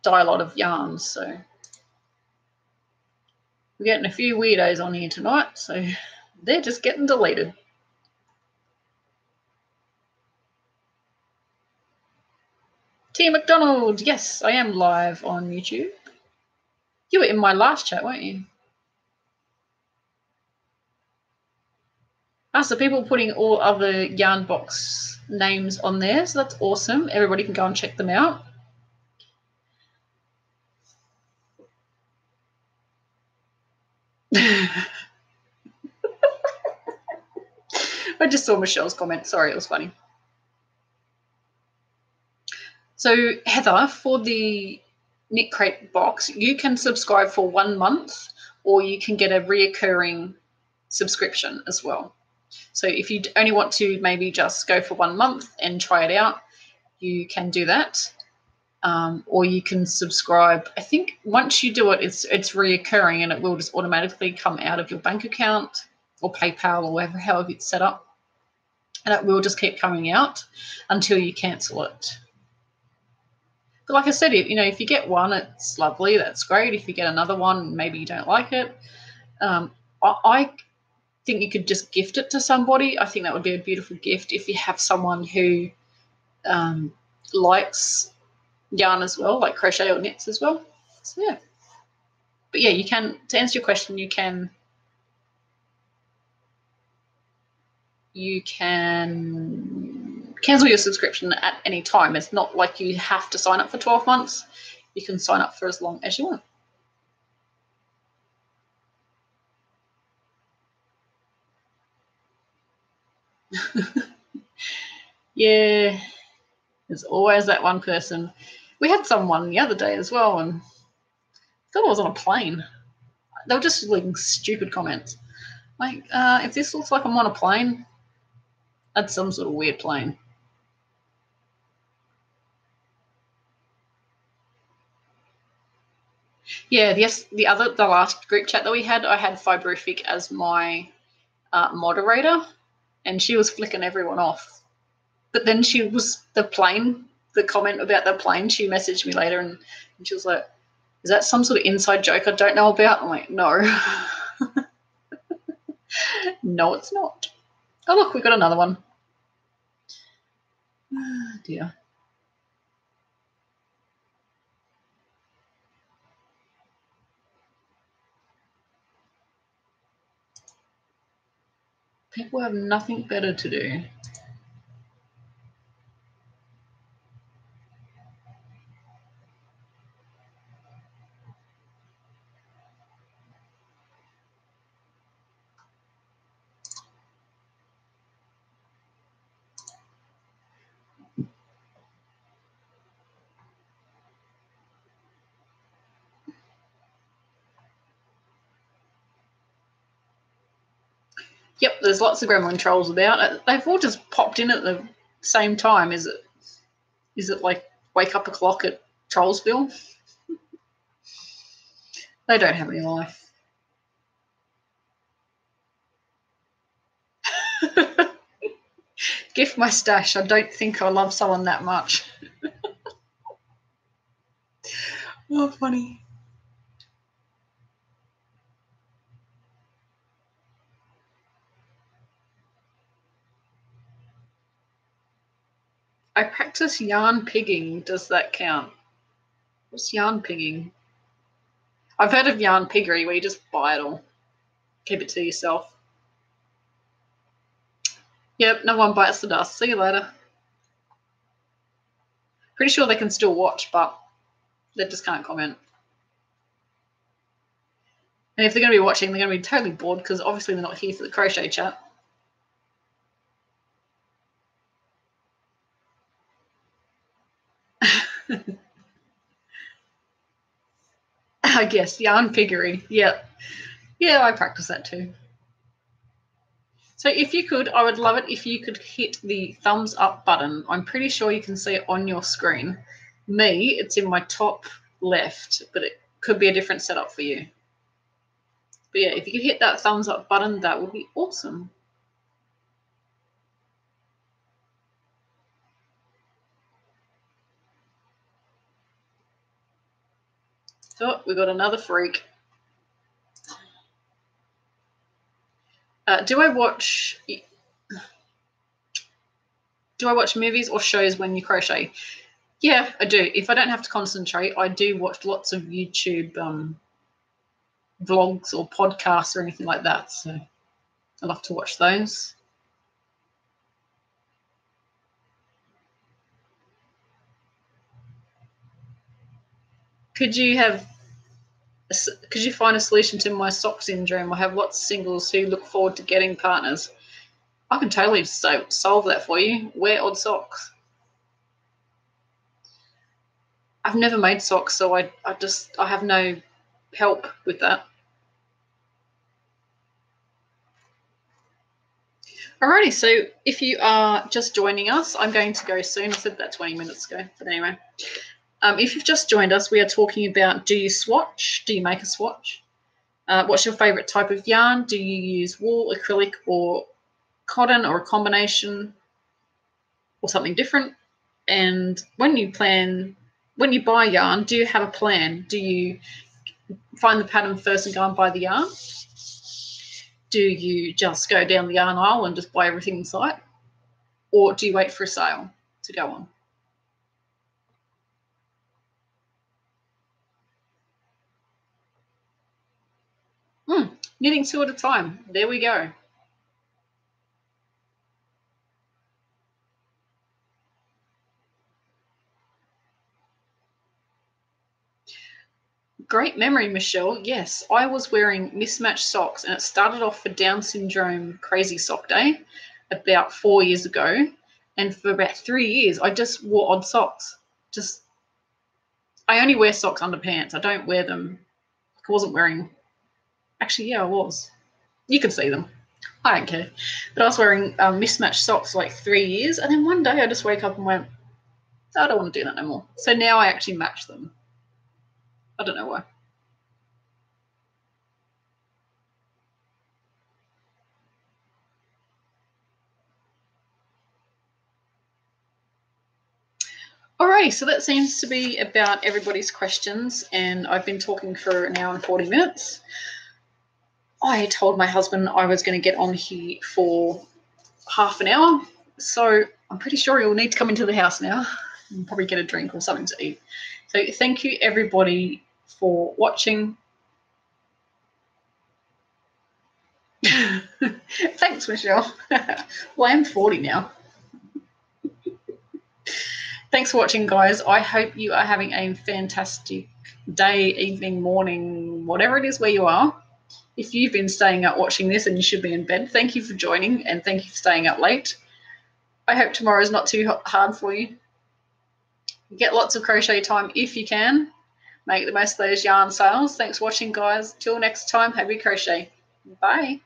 dye lot of yarns. So we're getting a few weirdos on here tonight, so they're just getting deleted. T. McDonald, yes, I am live on YouTube. You were in my last chat, weren't you? So people putting all other yarn box names on there, so that's awesome. Everybody can go and check them out. I just saw Michelle's comment. Sorry, it was funny. So Heather, for the Knit Crate box, you can subscribe for 1 month or you can get a reoccurring subscription as well. So if you only want to maybe just go for 1 month and try it out, you can do that. Or you can subscribe. I think once you do it, it's reoccurring and it will just automatically come out of your bank account or PayPal or however it's set up. And it will just keep coming out until you cancel it. But like I said, if you get one, it's lovely. That's great. If you get another one, maybe you don't like it. I think you could just gift it to somebody. I think that would be a beautiful gift if you have someone who likes yarn as well, like crochet or knits as well. So yeah. But yeah, you can, to answer your question, you can cancel your subscription at any time. It's not like you have to sign up for 12 months. You can sign up for as long as you want. Yeah, there's always that one person. We had someone the other day as well, and I thought I was on a plane. They were just leaving stupid comments. Like, if this looks like I'm on a plane, that's some sort of weird plane. Yeah, the last group chat that we had, I had Fiberific as my moderator, and she was flicking everyone off. But then the comment about the plane, she messaged me later and she was like, is that some sort of inside joke I don't know about? I'm like, no. No, it's not. Oh, look, we got another one. Oh, dear. People have nothing better to do. Yep, there's lots of gremlin trolls about. They've all just popped in at the same time. Is it like wake up o'clock at Trollsville? They don't have any life. Gift my stash. I don't think I love someone that much. Oh, funny. I practice yarn pigging. Does that count? What's yarn pigging? I've heard of yarn piggery where you just buy it all. Keep it to yourself. Yep, no one bites the dust. See you later. Pretty sure they can still watch, but they just can't comment. And if they're going to be watching, they're going to be totally bored because obviously they're not here for the crochet chat. I guess yarn piggery. Yep. Yeah, I practice that too. So if you could, I would love it if you could hit the thumbs up button. I'm pretty sure you can see it on your screen. Me, it's in my top left, but it could be a different setup for you. But yeah, if you could hit that thumbs up button, that would be awesome. So we got another freak. Do I watch movies or shows when you crochet? Yeah, I do. If I don't have to concentrate, I do watch lots of YouTube vlogs or podcasts or anything like that. So I love to watch those. Could you find a solution to my sock syndrome? I have lots of singles who look forward to getting partners. I can totally solve that for you. Wear odd socks. I've never made socks, so I have no help with that. Alrighty, so if you are just joining us, I'm going to go soon. I said that 20 minutes ago, but anyway. If you've just joined us, we are talking about, do you swatch? Do you make a swatch? What's your favourite type of yarn? Do you use wool, acrylic, or cotton, or a combination, or something different? And when you buy yarn, do you have a plan? Do you find the pattern first and go and buy the yarn? Do you just go down the yarn aisle and just buy everything in sight? Or do you wait for a sale to go on? knitting 2 at a time. There we go. Great memory, Michelle. Yes, I was wearing mismatched socks, and it started off for Down syndrome Crazy Sock Day about 4 years ago. And for about 3 years, I just wore odd socks. I only wear socks under pants. I don't wear them. I wasn't wearing. Actually, yeah, I was. You can see them. I don't care. But I was wearing mismatched socks for like 3 years, and then one day I just wake up and went, I don't want to do that no more. So now I actually match them. I don't know why. Alrighty, so that seems to be about everybody's questions, and I've been talking for an hour and 40 minutes. I told my husband I was going to get on here for half an hour, so I'm pretty sure he'll need to come into the house now and probably get a drink or something to eat. So thank you, everybody, for watching. Thanks, Michelle. Well, I'm 40 now. Thanks for watching, guys. I hope you are having a fantastic day, evening, morning, whatever it is where you are. If you've been staying up watching this and you should be in bed, thank you for joining, and thank you for staying up late. I hope tomorrow is not too hard for you. Get lots of crochet time if you can. Make the most of those yarn sales. Thanks for watching, guys. Till next time, happy crochet. Bye.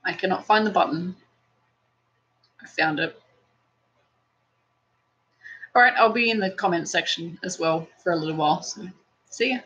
I cannot find the button. I found it. All right, I'll be in the comment section as well for a little while. So see ya.